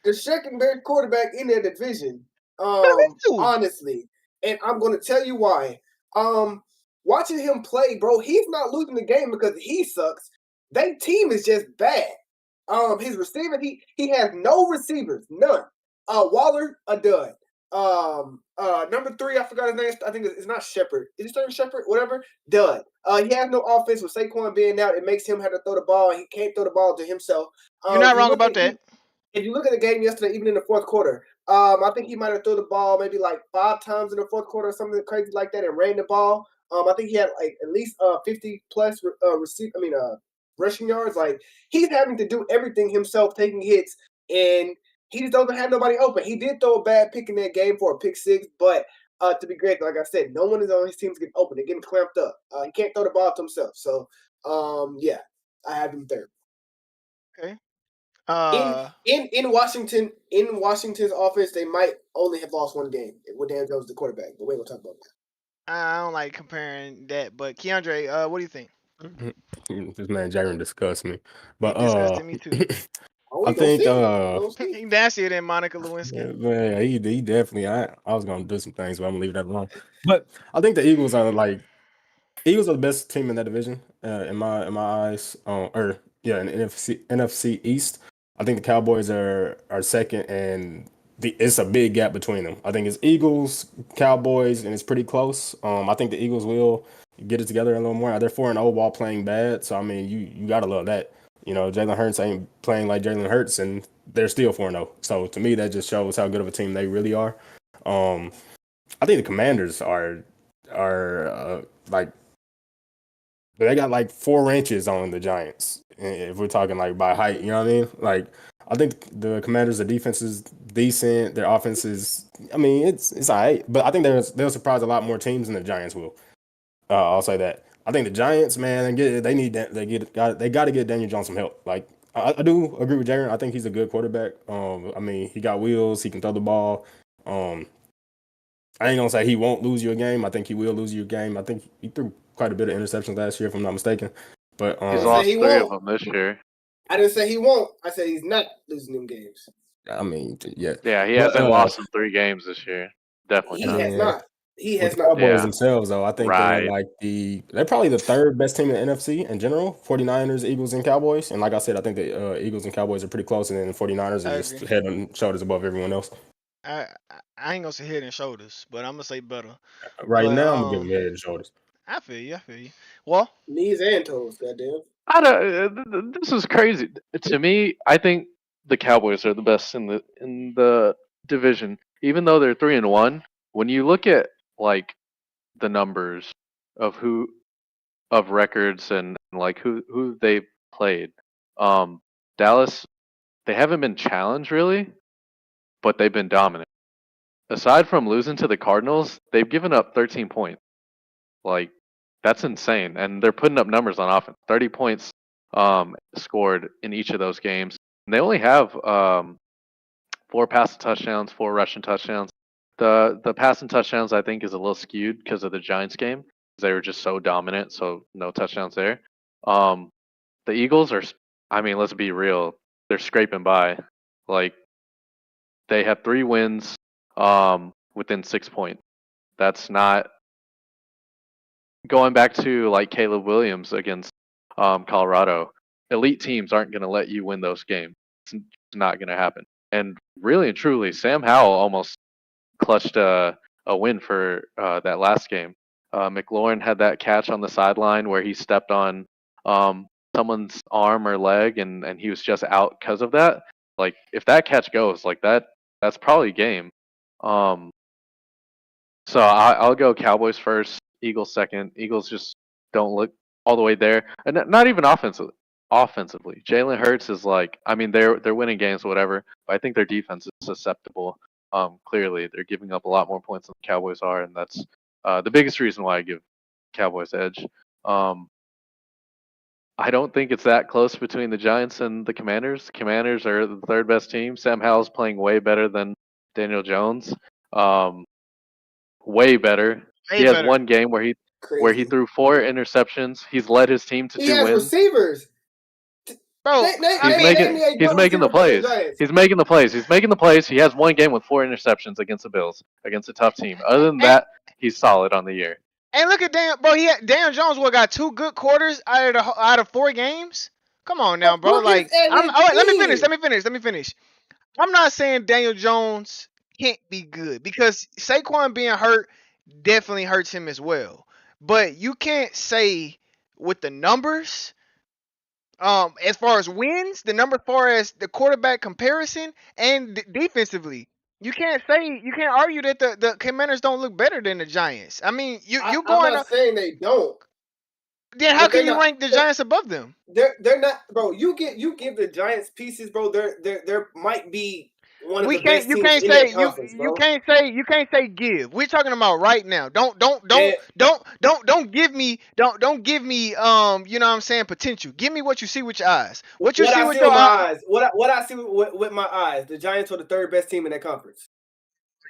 the second best quarterback in that division. Ooh. Honestly, and I'm going to tell you why. Watching him play, bro, he's not losing the game because he sucks. Their team is just bad. His receiver, he has no receivers, none. Waller, a dud. Number 3, I forgot his name. I think it's not Shepard. Is it Sterling Shepard? Whatever. Dud. He has no offense with Saquon being out. It makes him have to throw the ball. He can't throw the ball to himself. You're not wrong about that. If you look at the game yesterday, even in the 4th quarter, I think he might have thrown the ball maybe like 5 times in the 4th quarter or something crazy like that and ran the ball. I think he had like at least 50 plus rushing yards. Like he's having to do everything himself, taking hits, and he just doesn't have nobody open. He did throw a bad pick in that game for a pick 6, but to be great, like I said, no one is on his team to get open. They're getting clamped up. He can't throw the ball to himself. So yeah, I have him 3rd. Okay. In Washington's offense, they might only have lost 1 game with Dan Jones the quarterback, but we ain't gonna talk about that. I don't like comparing that, but Keandre, what do you think? This man Jaren disgusts me. He But disgusted me too. Oh, I we gonna think see. We gonna see. He nastier than Monica Lewinsky. man, he definitely I was gonna do some things, but I'm gonna leave that alone. But I think the Eagles are Eagles are the best team in that division, in my eyes. Or yeah, in the NFC East. I think the Cowboys are second, and it's a big gap between them. I think it's Eagles, Cowboys, and it's pretty close. I think the Eagles will get it together a little more. They're 4-0 while playing bad, so I mean you gotta love that. You know, Jalen Hurts ain't playing like Jalen Hurts, and they're still 4-0. So to me, that just shows how good of a team they really are. I think the Commanders are like they got like 4 inches on the Giants. If we're talking like by height, you know what I mean? Like I think the Commanders, the defense is decent. Their offense is, I mean, it's all right. But I think they'll surprise a lot more teams than the Giants will. I'll say that. I think the Giants, man, they got to get Daniel Jones some help. Like I do agree with Jaren. I think he's a good quarterback. I mean, he got wheels. He can throw the ball. Um, I ain't gonna say he won't lose you a game. I think he will lose you a game. I think he threw quite a bit of interceptions last year, if I'm not mistaken. But He's I say lost he 3 of won't. them this year. I didn't say he won't. I said he's not losing them games. I mean, yeah. Yeah, he But, hasn't lost in 3 games this year. Definitely He not. has not. He with has the not. Cowboys Yeah. themselves, though, I think they're Right. like they're probably the third best team in the NFC in general. 49ers, Eagles, and Cowboys. And like I said, I think the Eagles and Cowboys are pretty close, and then the 49ers I are just agree. head and shoulders above everyone else. I ain't gonna say head and shoulders, but I'm gonna say better. Right But now, I'm gonna give them head and shoulders. I feel you. I feel you. Well, Knees and toes, goddamn. I don't. This is crazy. To me, I think the Cowboys are the best in the division, even though they're 3-1. When you look at like the numbers of records and like who they played, Dallas, they haven't been challenged really, but they've been dominant. Aside from losing to the Cardinals, they've given up 13 points. Like that's insane, and they're putting up numbers on offense. 30 points scored in each of those games. And they only have 4 passing touchdowns, 4 rushing touchdowns. The passing touchdowns I think is a little skewed because of the Giants game. They were just so dominant, so no touchdowns there. The Eagles are, I mean, let's be real, they're scraping by. Like they have 3 wins within 6 points. That's not going back to like Caleb Williams against Colorado. Elite teams aren't going to let you win those games. It's not going to happen. And really and truly, Sam Howell almost clutched a win for that last game. McLaurin had that catch on the sideline where he stepped on someone's arm or leg, and he was just out because of that. Like if that catch goes like that, that's probably game. So I'll go Cowboys first, Eagles second. Eagles just don't look all the way there, and not even offensively. Offensively, Jalen Hurts is like, I mean, they're winning games, whatever. But I think their defense is susceptible. Clearly, they're giving up a lot more points than the Cowboys are, and that's the biggest reason why I give Cowboys edge. I don't think it's that close between the Giants and the Commanders. The Commanders are the third best team. Sam Howell's playing way better than Daniel Jones. Way better. way He has better. one game where he Crazy. threw 4 interceptions. He's led his team to He 2 has wins. receivers. Bro, Name I mean, He's making the plays. He's making the plays. He's making the plays. He has one game with 4 interceptions against the Bills, against a tough team. Other than that, he's solid on the year. and look at Daniel Jones. What got 2 good quarters out of 4 games? Come on now, bro. Look Like, at his let me team. finish. I'm not saying Daniel Jones can't be good because Saquon being hurt definitely hurts him as well. But you can't say with the numbers, as far as wins, the number as far as the quarterback comparison and defensively, you can't argue that the Commanders don't look better than the Giants. I mean, I'm not saying they don't. Then how But can they're you not. rank the Giants above them? They're not, bro. You give the Giants pieces, bro. There might be one of We the best can't. You teams can't in say that conference, bro. You can't say give. We're talking about right now. Don't Yeah. give me. Don't give me. You know what I'm saying? Potential. Give me what you see with your eyes. What you What see I with see your with my eyes. eyes. What I see with my eyes. The Giants are the third best team in that conference.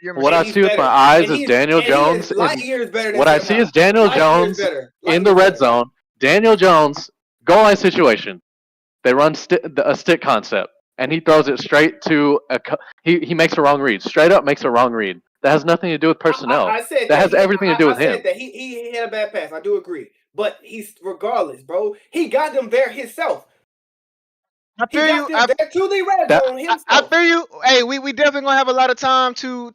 You're What I He's see with my better. eyes And is Daniel he is Jones light in years better than what I Sam see Howell. is Daniel Light years Jones better. in the red zone. Daniel Jones goal line situation. They run a stick concept, and he throws it straight to he makes a wrong read. Straight up makes a wrong read. That has nothing to do with personnel. I said that has everything to do with I said him. that he had a bad pass. I do agree, but he's regardless, bro. He got them there himself. I He feel got you. them there to the red zone I himself. feel you. Hey, we definitely gonna have a lot of time to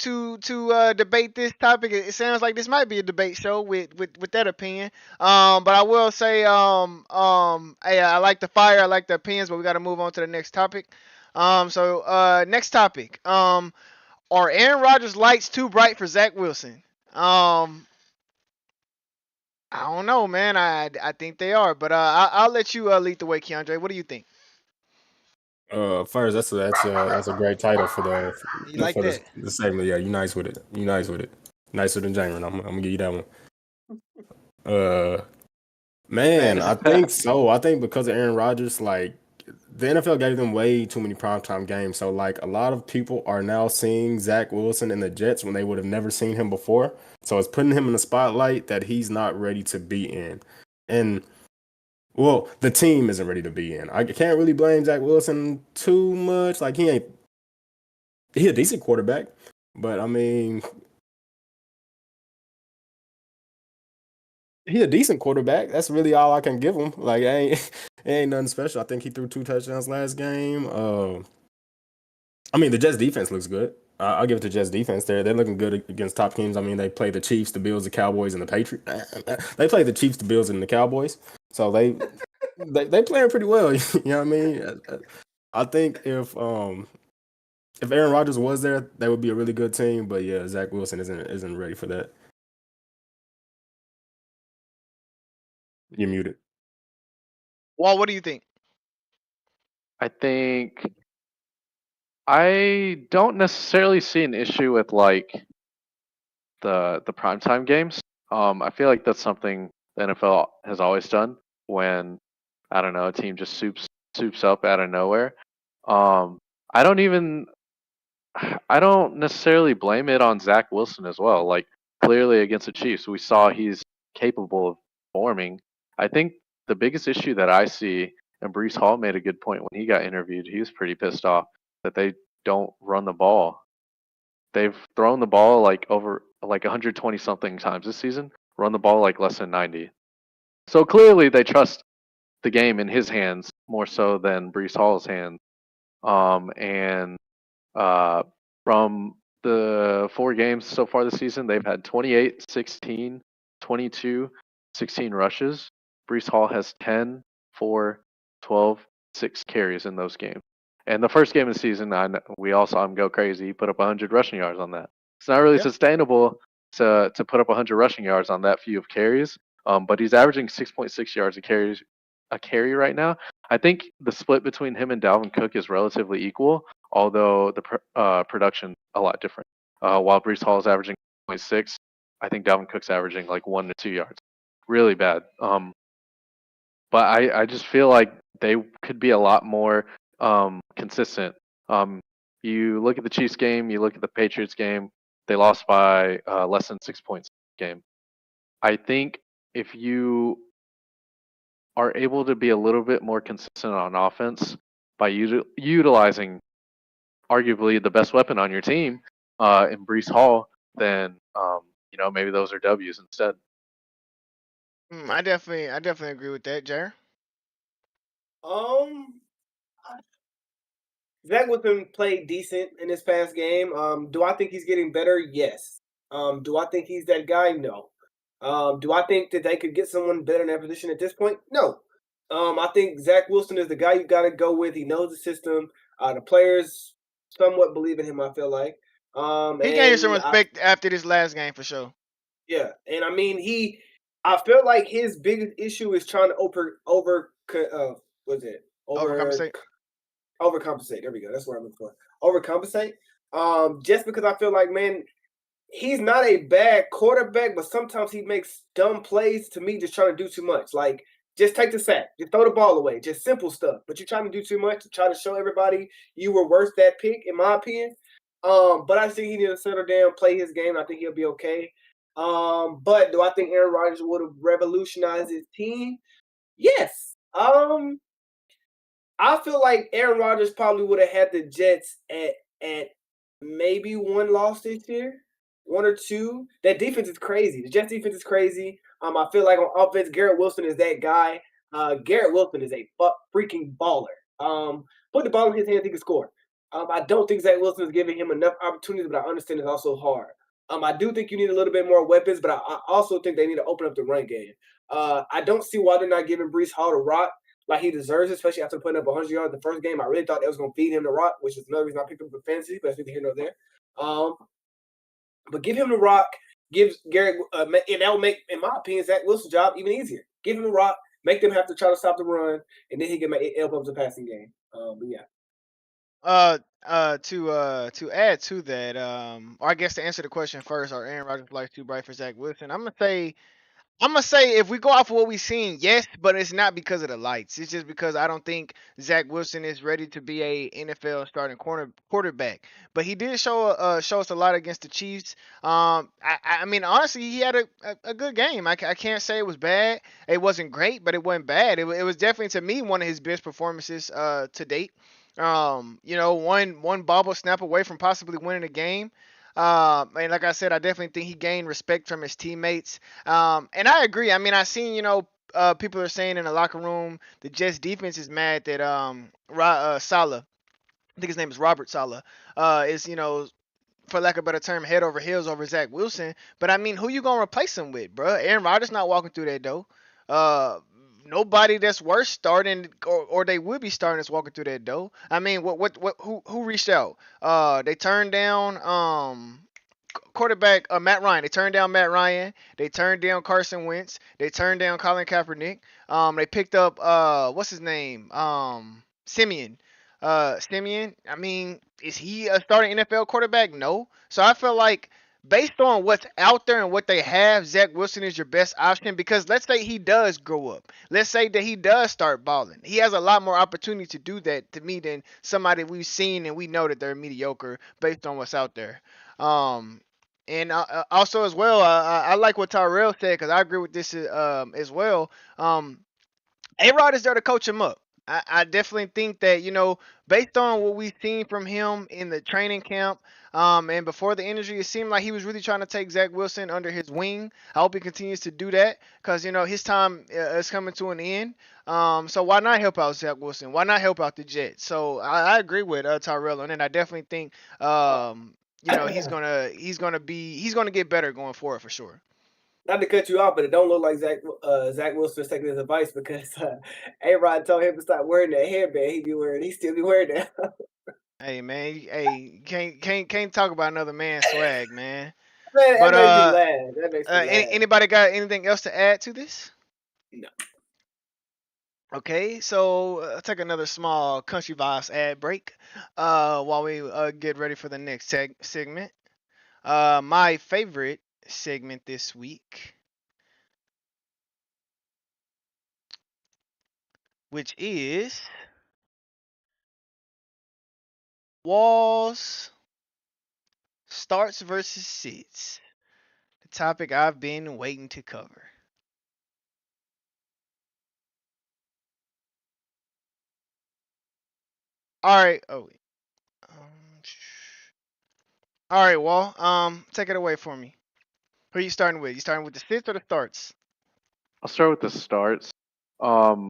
debate this topic. It sounds like this might be a debate show with that opinion. But I will say hey, I like the fire. I like the opinions, but we got to move on to the next topic. So next topic. Are Aaron Rodgers lights too bright for Zach Wilson? I don't know, man. I think they are, but I'll let you lead the way, Keandre. What do you think? First, that's a great title for You like that? the segment. Yeah, you nice with it. You nice with it. Nicer than Jamin. I'm gonna give you that one. Man, I think so. I think because of Aaron Rodgers, like the NFL gave them way too many primetime games. So like a lot of people are now seeing Zach Wilson in the Jets when they would have never seen him before. So it's putting him in a spotlight that he's not ready to be in. And Well, the team isn't ready to be in. I can't really blame Zach Wilson too much. Like he a decent quarterback, but I mean he a decent quarterback. That's really all I can give him. Like it ain't nothing special. I think he threw 2 touchdowns last game. I mean the Jets defense looks good. I'll give it to Jets defense. They're looking good against top teams. I mean they play the Chiefs, the Bills, the Cowboys, and the Patriots. They play the Chiefs, the Bills, and the Cowboys. So they playing pretty well. You know what I mean? I think if Aaron Rodgers was there, that would be a really good team. But yeah, Zach Wilson isn't ready for that. You're muted. Well, what do you think? I think I don't necessarily see an issue with like the primetime games. I feel like that's something the NFL has always done when I don't know a team just soups up out of nowhere. Um, I don't even I don't necessarily blame it on Zach Wilson as well. Like clearly against the Chiefs, we saw he's capable of performing. I think the biggest issue that I see, and Brees Hall made a good point when he got interviewed. He was pretty pissed off that they don't run the ball. They've thrown the ball like over like 120 something times this season, run the ball like less than 90. So clearly they trust the game in his hands more so than Brees Hall's hands. And uh, from the 4 games so far this season, they've had 28, 16, 22, 16 rushes. Brees Hall has 10, 4, 12, 6 carries in those games. And the first game of the season, we all saw him go crazy. He put up 100 rushing yards on that. It's not really Yeah. sustainable to put up 100 rushing yards on that few of carries. But he's averaging 6.6 yards a carry right now. I think the split between him and Dalvin Cook is relatively equal, although the production a lot different. While Brees Hall is averaging 0.6, I think Dalvin Cook's averaging like 1 to 2 yards. Really bad. But I just feel like they could be a lot more consistent. You look at the Chiefs game, you look at the Patriots game, they lost by less than 6 points game. I think if you are able to be a little bit more consistent on offense by utilizing arguably the best weapon on your team in Brees Hall, then maybe those are W's instead. I definitely agree with that, Jair. Um, Zach Wilson played decent in this past game. Do I think he's getting better? Yes. Do I think he's that guy? No. Do I think that they could get someone better in that position at this point? No. I think Zach Wilson is the guy you got to go with. He knows the system. The players somewhat believe in him, I feel like. He gained some And respect after this last game for sure. yeah, and I mean I feel like his biggest issue is trying to what's it Overcompensate. overcompensate. There we go. That's what I'm looking for. Overcompensate. Just because I feel like, man, he's not a bad quarterback, but sometimes he makes dumb plays to me, just trying to do too much. Like, just take the sack, just throw the ball away, just simple stuff. But you're trying to do too much to try to show everybody you were worth that pick, in my opinion. But I think he needs to settle down, play his game. I think he'll be okay. But do I think Aaron Rodgers would have revolutionized his team? Yes. I feel like Aaron Rodgers probably would have had the Jets at maybe one loss this year, 1 or 2. That defense is crazy. The Jets defense is crazy. I feel like on offense, Garrett Wilson is that guy. Garrett Wilson is a freaking baller. Put the ball in his hands, he can score. I don't think Zach Wilson is giving him enough opportunities, but I understand it's also hard. I do think you need a little bit more weapons, but I also think they need to open up the run game. I don't see why they're not giving Brees Hall the rock like he deserves, especially after putting up 100 yards the first game. I really thought that was going to feed him the rock, which is another reason I picked him for fantasy, but that's neither here nor there. But give him the rock, gives Garrett, and that will make, in my opinion, Zach Wilson's job even easier. Give him the rock, make them have to try to stop the run, and then he can help up the passing game. But yeah. To add to that, or I guess to answer the question first, are Aaron Rodgers like too bright for Zach Wilson? I'm gonna say I'm gonna say if we go off of what we've seen, yes, but it's not because of the lights. It's just because I don't think Zach Wilson is ready to be a NFL starting quarterback. But he did show us a lot against the Chiefs. I mean, honestly, he had a good game. I can't say it was bad. It wasn't great, but it wasn't bad. It was definitely to me one of his best performances to date. One bobble snap away from possibly winning a game. And like I said, I definitely think he gained respect from his teammates. And I agree. I mean, I seen people are saying in the locker room the Jets defense is mad that Saleh, I think his name is Robert Saleh, is for lack of a better term, head over heels over Zach Wilson. But I mean, who you gonna replace him with, bro? Aaron Rodgers not walking through that door. Uh, Nobody that's worth starting, or they would be starting that's walking through that door. I mean, who reached out? They turned down quarterback Matt Ryan. They turned down Matt Ryan. They turned down Carson Wentz. They turned down Colin Kaepernick. They picked up what's his name? Simeon. Simeon. I mean, is he a starting NFL quarterback? No. So I feel like based on what's out there and what they have, Zach Wilson is your best option because let's say he does grow up. Let's say that he does start balling. He has a lot more opportunity to do that to me than somebody we've seen and we know that they're mediocre based on what's out there. Um, and also as well, I like what Tyrell said because I agree with this as well. A-Rod is there to coach him up. I definitely think that, based on what we've seen from him in the training camp and before the injury, it seemed like he was really trying to take Zach Wilson under his wing. I hope he continues to do that because, his time is coming to an end. So why not help out Zach Wilson? Why not help out the Jets? So I agree with Tyrell on it. I definitely think, he's gonna get better going forward for sure. Not to cut you off, but it don't look like Zach Wilson's taking his advice because A-Rod told him to stop wearing that headband he still be wearing that. Hey man, hey, can't talk about another man's swag, man. Man, But that makes me laugh. That makes me laugh. anybody got anything else to add to this? No. Okay, so take another small country vibes ad break while we get ready for the next segment. My favorite segment this week, which is walls, starts versus sits. The topic I've been waiting to cover. All right. Oh, wait. All right, Wall. Take it away for me. Who are you starting with? You starting with the sits or the starts? I'll start with the starts. Um,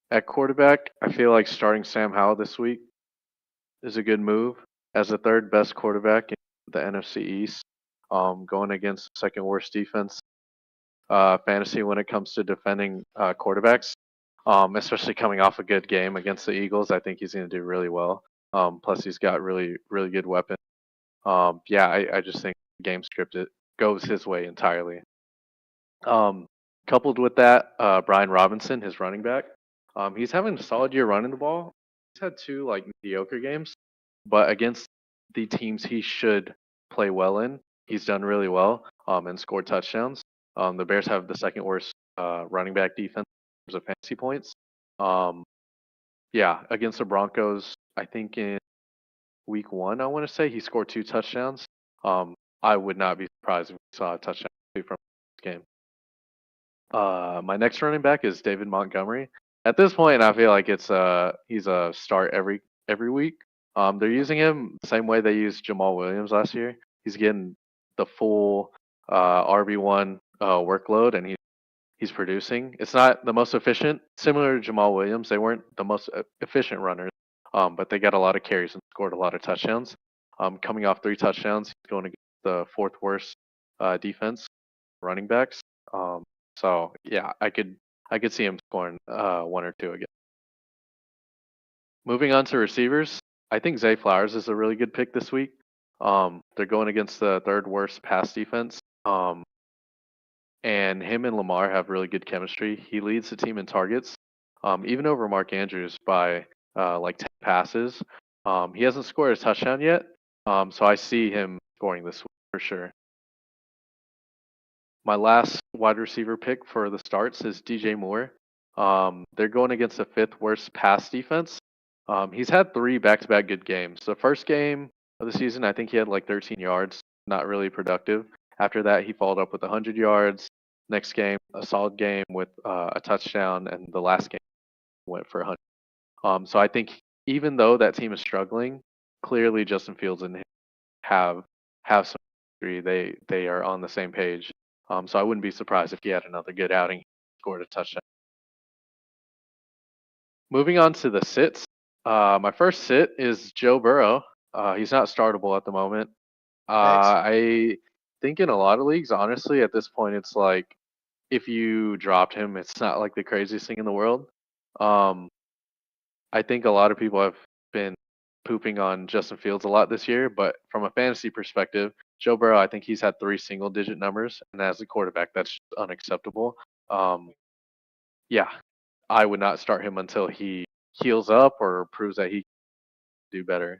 at quarterback, I feel like starting Sam Howell this week is a good move as the third best quarterback in the NFC East. Going against the second worst defense fantasy when it comes to defending quarterbacks. Especially coming off a good game against the Eagles, I think he's going to do really well. Plus, he's got really, really good weapons. I just think game script it goes his way entirely. Coupled with that, Brian Robinson, his running back, he's having a solid year running the ball. He's had two like mediocre games, but against the teams he should play well in, he's done really well and scored touchdowns. The Bears have the second worst running back defense in terms of fantasy points. Um, against the Broncos, I think in week 1, I want to say he scored 2 touchdowns. I would not be surprised if we saw a touchdown from this game. My next running back is David Montgomery. At this point, I feel like he's a start every week. They're using him the same way they used Jamal Williams last year. He's getting the full RB1 workload, and he's producing. It's not the most efficient, similar to Jamal Williams. They weren't the most efficient runners, but they got a lot of carries and scored a lot of touchdowns. Coming off 3 touchdowns, he's going against the 4th worst defense running backs. So yeah, I could see him scoring 1 or 2 again. Moving on to receivers, I think Zay Flowers is a really good pick this week. They're going against the 3rd worst pass defense. And him and Lamar have really good chemistry. He leads the team in targets, even over Mark Andrews by like 10 passes. He hasn't scored a touchdown yet, so I see him scoring this week for sure. My last wide receiver pick for the starts is DJ Moore. They're going against the fifth worst pass defense. He's had three back-to-back good games. The first game of the season, I think he had like 13 yards, not really productive. After that, he followed up with 100 yards. Next game, a solid game with a touchdown, and the last game went for 100. So I think even though that team is struggling, clearly Justin Fields and him have some history. They are on the same page. So I wouldn't be surprised if he had another good outing, scored a touchdown. Moving on to the sits. My first sit is Joe Burrow. He's not startable at the moment. Thanks. I think in a lot of leagues, honestly, at this point, it's like if you dropped him, it's not like the craziest thing in the world. Um, I think a lot of people have been pooping on Justin Fields a lot this year, but from a fantasy perspective, Joe Burrow, I think he's had 3 single-digit numbers, and as a quarterback, that's just unacceptable. Yeah, I would not start him until he heals up or proves that he can do better.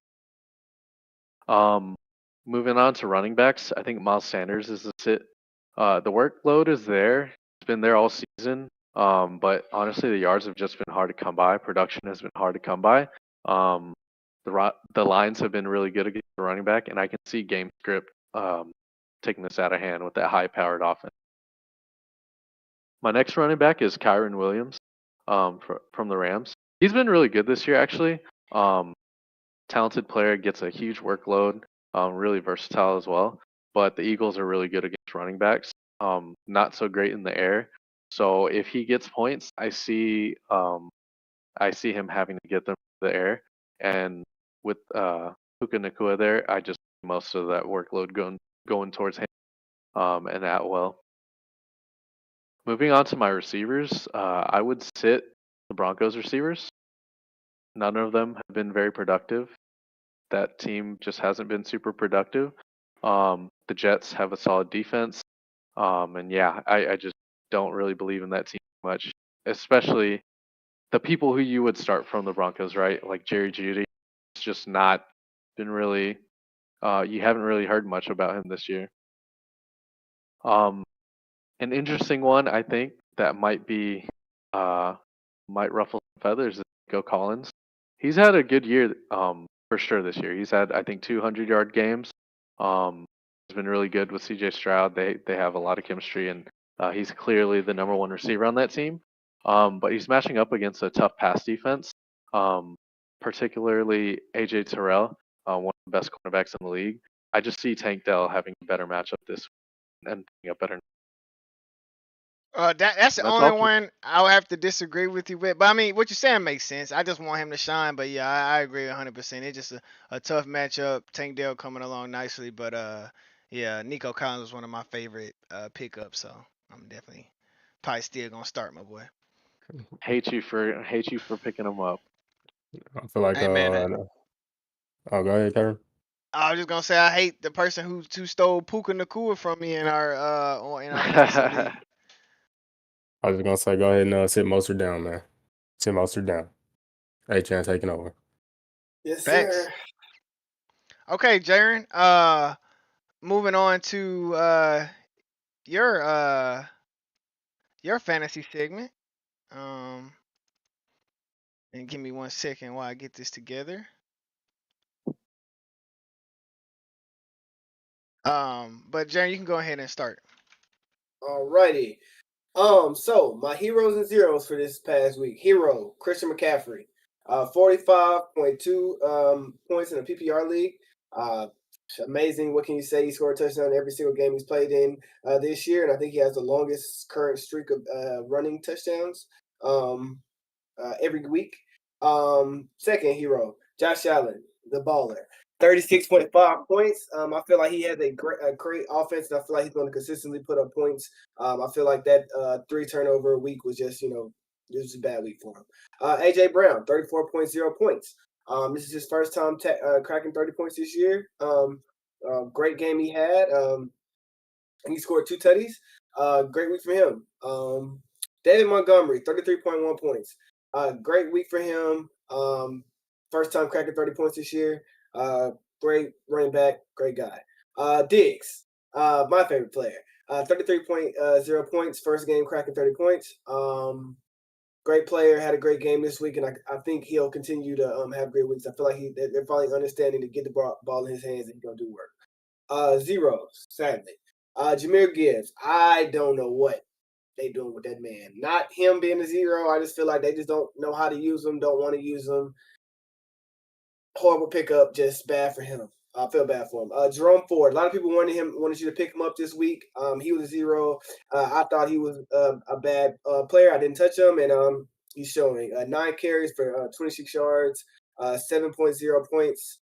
Moving on to running backs, I think Miles Sanders is the sit. The workload is there. It's been there all season. But honestly, the yards have just been hard to come by. Production has been hard to come by. The lines have been really good against the running back, and I can see game script taking this out of hand with that high-powered offense. My next running back is Kyron Williams from the Rams. He's been really good this year, actually. Talented player, gets a huge workload, really versatile as well. But the Eagles are really good against running backs, not so great in the air. So if he gets points, I see him having to get them in the air. And with Puka Nacua there, I just see most of that workload going towards him and Atwell. Moving on to my receivers, I would sit the Broncos receivers. None of them have been very productive. That team just hasn't been super productive. The Jets have a solid defense. And yeah, I just don't really believe in that team much, especially the people who you would start from the Broncos, right? Like Jerry Jeudy. It's just not been really, you haven't really heard much about him this year. An interesting one, I think, that might ruffle some feathers is Nico Collins. He's had a good year, for sure this year. He's had, I think, 200-yard games. He's been really good with CJ Stroud. They have a lot of chemistry, and he's clearly the number one receiver on that team. But he's matching up against a tough pass defense, particularly AJ Terrell, one of the best cornerbacks in the league. I just see Tank Dell having a better matchup this week and putting up better. That's the That's only all. one I'll have to disagree with you with. But I mean, what you're saying makes sense. I just want him to shine. But yeah, I agree 100%. It's just a tough matchup. Tank Dell coming along nicely, but yeah, Nico Collins was one of my favorite pickups. So I'm definitely probably still gonna start my boy. Hate you for picking him up. I feel like Hey man, oh, go ahead, Karen. I was just gonna say I hate the person who stole Puka Nacua from me in our fantasy league. I was just gonna say, go ahead and sit Mostert down, man. Sit Mostert down. Hey, Chan taking over. Yes, Thanks. sir. Okay, Jaren. Moving on to your fantasy segment. And give me 1 second while I get this together. But Jaren, you can go ahead and start. Alrighty. So my heroes and zeros for this past week. Hero, Christian McCaffrey. 45.2 points in a PPR league. Amazing. What can you say? He scored a touchdown every single game he's played in this year, and I think he has the longest current streak of running touchdowns every week. Second hero, Josh Allen, the baller. 36.5 points. I feel like he has a great offense, and I feel like he's going to consistently put up points. I feel like that 3 turnover week was just, it was a bad week for him. AJ Brown, 34.0 points. This is his first time cracking 30 points this year. Great game he had. He scored 2 tutties. Great week for him. David Montgomery, 33.1 points. Great week for him. First time cracking 30 points this year. Great running back, great guy. Diggs, my favorite player. 33.0 points. First game cracking 30 points. Great player, had a great game this week, and I think he'll continue to have great weeks. I feel like they're finally understanding to get the ball in his hands and he's gonna do work. Zeros, sadly. Jameer Gibbs, I don't know what they doing with that man. Not him being a zero. I just feel like they just don't know how to use him, don't want to use him. Horrible pickup, just bad for him. I feel bad for him. Jerome Ford. A lot of people wanted you to pick him up this week. He was a zero. I thought he was a bad player. I didn't touch him, and he's showing 9 carries for 26 yards, 7.0 points.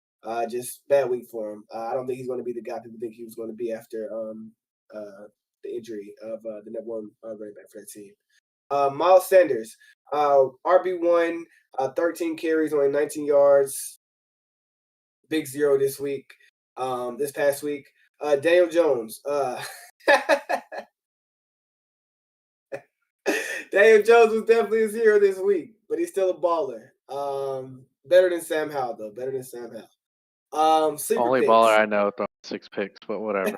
Just bad week for him. I don't think he's going to be the guy people think he was going to be after the injury of the number one running back for that team. Miles Sanders, RB1, 13 carries, only 19 yards. Big zero this week. This past week. Daniel Jones. Daniel Jones was definitely a zero this week, but he's still a baller. Better than Sam Howell, though. Better than Sam Howell. Sleeper Only picks. baller I know throwing 6 picks, but whatever.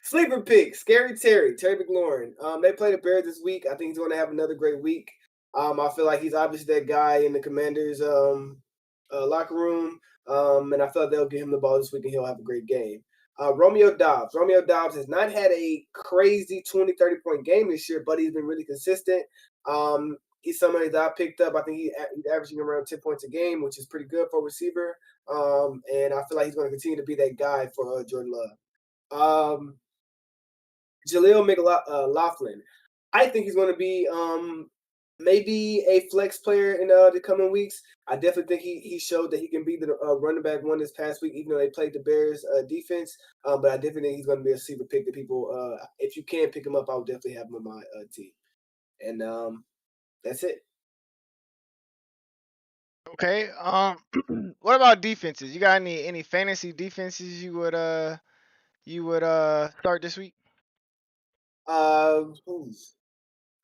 Sleeper pick, Scary Terry McLaurin. They play the Bears this week. I think he's going to have another great week. I feel like he's obviously that guy in the Commanders' locker room, and I feel like they'll give him the ball this week and he'll have a great game. Romeo Doubs. Romeo Doubs has not had a crazy 20, 30-point game this year, but he's been really consistent. He's somebody that I picked up. I think he's averaging around 10 points a game, which is pretty good for a receiver. And I feel like he's going to continue to be that guy for Jordan Love. Jaleel McLaughlin. I think he's going to be maybe a flex player in the coming weeks. I definitely think he showed that he can be the running back one this past week, even though they played the Bears defense. But I definitely think he's going to be a sleeper pick that people, if you can pick him up, I would definitely have him on my team. And that's it. Okay. What about defenses? You got any fantasy defenses you would start this week?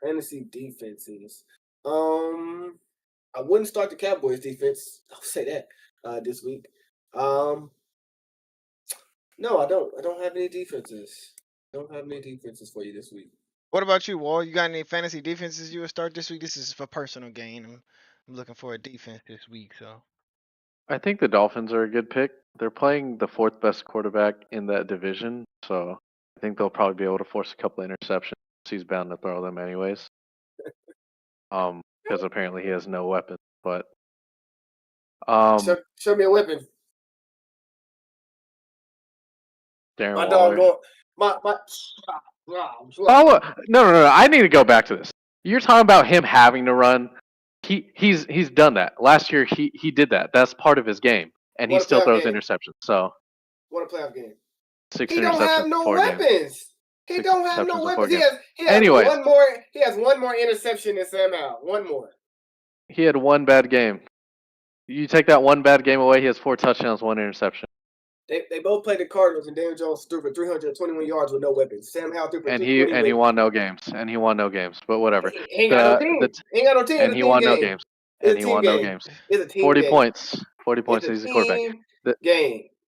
Fantasy defenses. I wouldn't start the Cowboys defense. I'll say that this week. No, I don't. I don't have any defenses. I don't have any defenses for you this week. What about you, Wall? You got any fantasy defenses you would start this week? This is for personal gain. I'm looking for a defense this week, so. I think the Dolphins are a good pick. They're playing the 4th best quarterback in that division, so I think they'll probably be able to force a couple of interceptions. He's bound to throw them anyways. Because apparently he has no weapons. But show me a weapon. Darren My Waller. dog going. My. Oh no! I need to go back to this. You're talking about him having to run. He's done that. Last year he did that. That's part of his game, and he still throws interceptions. So. What a playoff game. 6 he interceptions. Don't have no weapons. He don't have no weapons. He has Anyways, one more. He has one more interception than Sam Howell. One more. He had one bad game. You take that one bad game away, he has 4 touchdowns, 1 interception. They both played the Cardinals, and Daniel Jones threw for 321 yards with no weapons. Sam Howell threw for and he won no games. And he won no games. But whatever. He ain't got no team. He ain't got no team. And he won no games. And he won no games. It's a team 40 game. points. 40 points. He's a quarterback.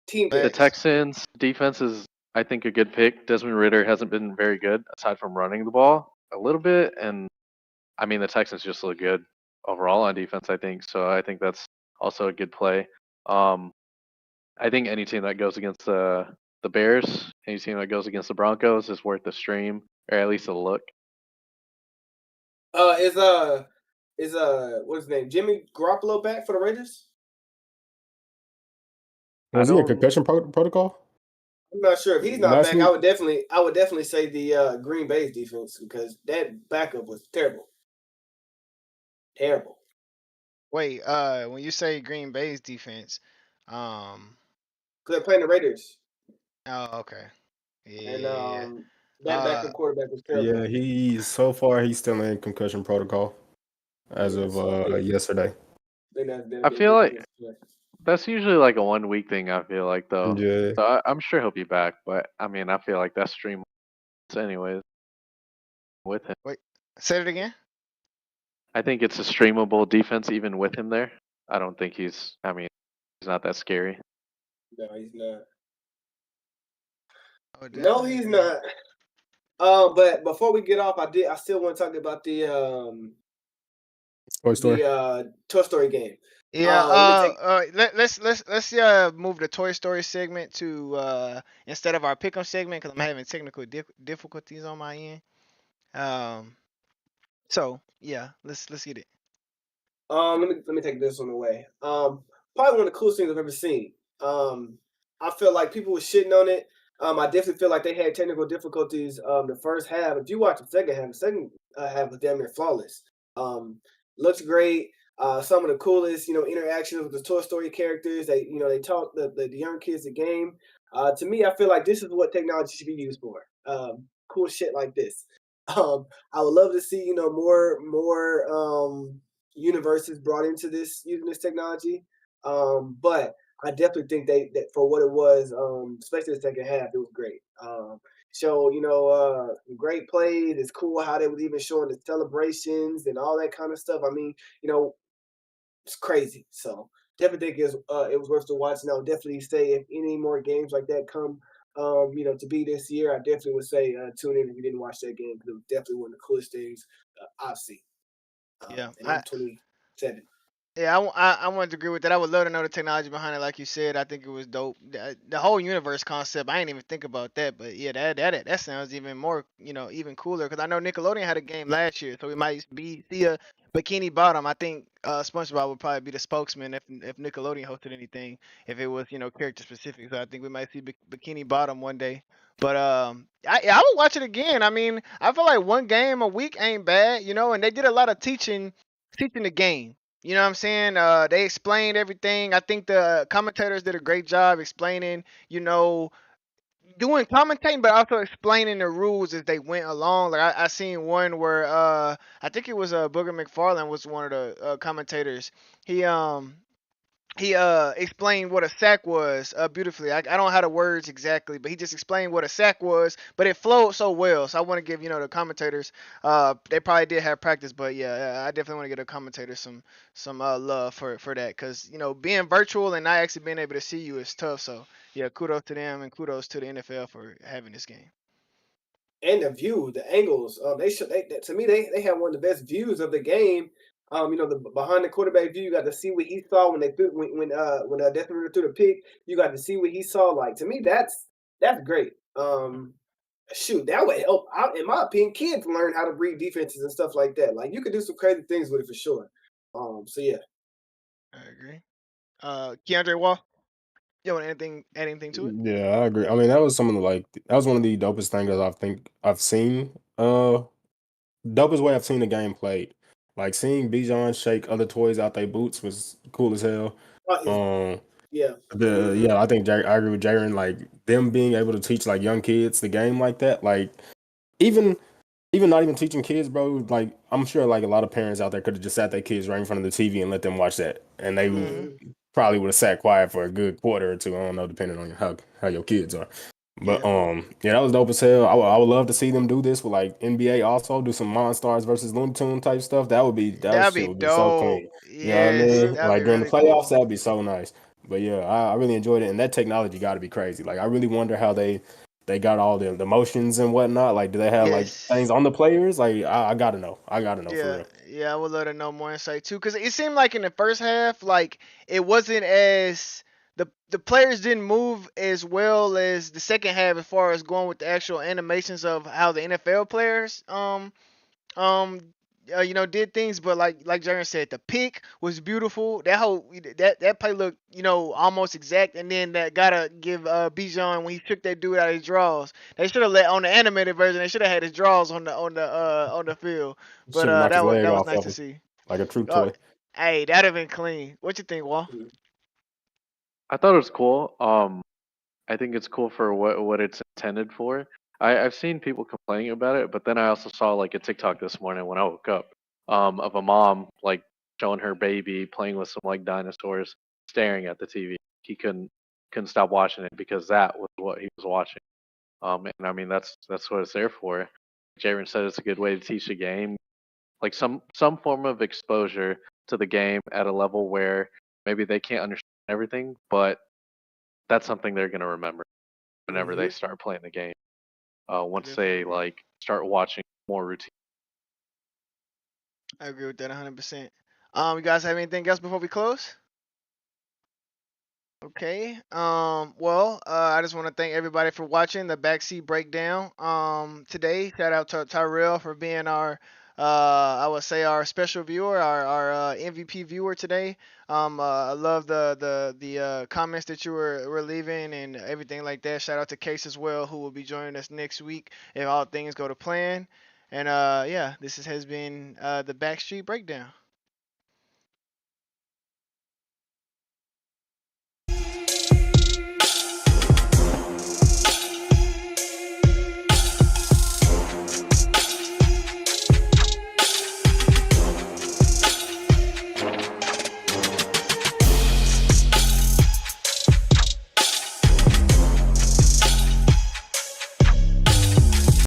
Team game. The Texans defense is, I think, a good pick. Desmond Ridder hasn't been very good aside from running the ball a little bit, and I mean the Texans just look good overall on defense. I think so. I think that's also a good play. I think any team that goes against the Bears, any team that goes against the Broncos is worth the stream or at least a look. Is what's his name? Jimmy Garoppolo back for the Raiders? Was he a concussion protocol? I'm not sure if he's not back. I would definitely say the Green Bay's defense because that backup was terrible. Terrible. Wait, when you say Green Bay's defense, because they're playing the Raiders. Oh, okay. Yeah. And that backup quarterback was terrible. Yeah, he's still in concussion protocol as of yesterday. I feel like that's usually like a 1 week thing. I feel like though. Yeah. So I'm sure he'll be back, but I mean I feel like that's stream anyways with him. Wait, say it again. I think it's a streamable defense even with him there. I don't think he's not that scary. No, he's not. Oh, No, definitely he's agree. not. But before we get off, I still want to talk about Toy Story. the Toy Story game. Yeah. Let me take. Let's move the Toy Story segment to instead of our pick'em segment because I'm having technical difficulties on my end. Um. So yeah, let's get it. Let me take this one away. Probably one of the coolest things I've ever seen. I feel like people were shitting on it. I definitely feel like they had technical difficulties. The first half. If you watch the second half was damn near flawless. Um, looks great. Some of the coolest, interactions with the Toy Story characters. They taught the young kids the game. To me, I feel like this is what technology should be used for. Cool shit like this. I would love to see, more universes brought into this using this technology. But I definitely think that for what it was, especially the second half, it was great. So great plays. It's cool how they was even showing the celebrations and all that kind of stuff. I mean, it's crazy. So definitely think it was worth the watch. And I would definitely say if any more games like that come, to be this year, I definitely would say tune in if you didn't watch that game because it was definitely one of the coolest things I've seen. Yeah. And I'm 27. Yeah, I wanted to agree with that. I would love to know the technology behind it, like you said. I think it was dope. The whole universe concept, I didn't even think about that, but yeah, that sounds even more, even cooler. Because I know Nickelodeon had a game last year, so we might see a Bikini Bottom. I think SpongeBob would probably be the spokesman if Nickelodeon hosted anything, if it was character specific. So I think we might see Bikini Bottom one day. But I would watch it again. I mean, I feel like one game a week ain't bad, and they did a lot of teaching the game. You know what I'm saying? They explained everything. I think the commentators did a great job explaining, doing commentating, but also explaining the rules as they went along. Like I seen one where I think it was Booger McFarland was one of the commentators. He um he explained what a sack was beautifully. I don't have the words exactly, but he just explained what a sack was, but it flowed so well. So I want to give the commentators they probably did have practice, but yeah, I definitely want to give the commentators some love for that because being virtual and not actually being able to see you is tough. So yeah, kudos to them and kudos to the NFL for having this game. And the view, the angles. To me they had one of the best views of the game. The behind the quarterback view, you got to see what he saw when they threw when Desmond threw the pick. You got to see what he saw. Like to me, that's great. Shoot, that would help out, in my opinion, kids learn how to read defenses and stuff like that. Like you could do some crazy things with it for sure. So yeah. I agree. Keandre Wall, you want add anything to it? Yeah, I agree. I mean, that was one of the dopest things that I think I've seen. Dopest way I've seen the game played. Like seeing Bijan shake other toys out their boots was cool as hell. Is Um, yeah. I think I agree with Jaren. Like them being able to teach like young kids the game like that. Like even not even teaching kids, bro. Like I'm sure like a lot of parents out there could have just sat their kids right in front of the TV and let them watch that, and they Mm-hmm. probably would have sat quiet for a good quarter or two. I don't know, depending on how your kids are. But Yeah. yeah, that was dope as hell. I would love to see them do this with like NBA also do some Monstars versus Looney Tune type stuff. That That'd shit be would be so dope. clean. You know what I Yes, mean? that'd be Like during the really playoffs, cool. that'd be so nice. But yeah, I really enjoyed it, and that technology got to be crazy. Like I really wonder how they got all the motions and whatnot. Like, do they have like things Yes. on the players? Like, I gotta know. I gotta know for Yeah, real. yeah, I would love to know more insight too, because it seemed like in the first half, like it wasn't as the players didn't move as well as the second half as far as going with the actual animations of how the NFL players um did things, but like Jaren said, the pick was beautiful. That play looked almost exact, and then that gotta give Bijan when he took that dude out of his draws. They should have let on the animated version. They should have had his draws on the field, but Should have knocked his leg that was off nice of to him see. like a true Uh, toy. hey, that'd have been clean. What you think, Wall? I thought it was cool. I think it's cool for what it's intended for. I've seen people complaining about it, but then I also saw like a TikTok this morning when I woke up, of a mom like showing her baby playing with some like dinosaurs, staring at the TV. He couldn't stop watching it because that was what he was watching. And I mean that's what it's there for. Jaren said it's a good way to teach the game, like some form of exposure to the game at a level where maybe they can't understand everything, but that's something they're gonna remember. whenever they Mhm. start playing the game. Once Definitely they agree. like start watching more routine. I agree with that 100%. You guys have anything else before we close? Okay. Well, I just want to thank everybody for watching the backseat breakdown. Today, shout out to Tyrell for being our, I would say our special viewer, our MVP viewer today. I love the comments that you were leaving and everything like that. Shout out to Case as well, who will be joining us next week if all things go to plan. And yeah, has been the Backstreet Breakdown.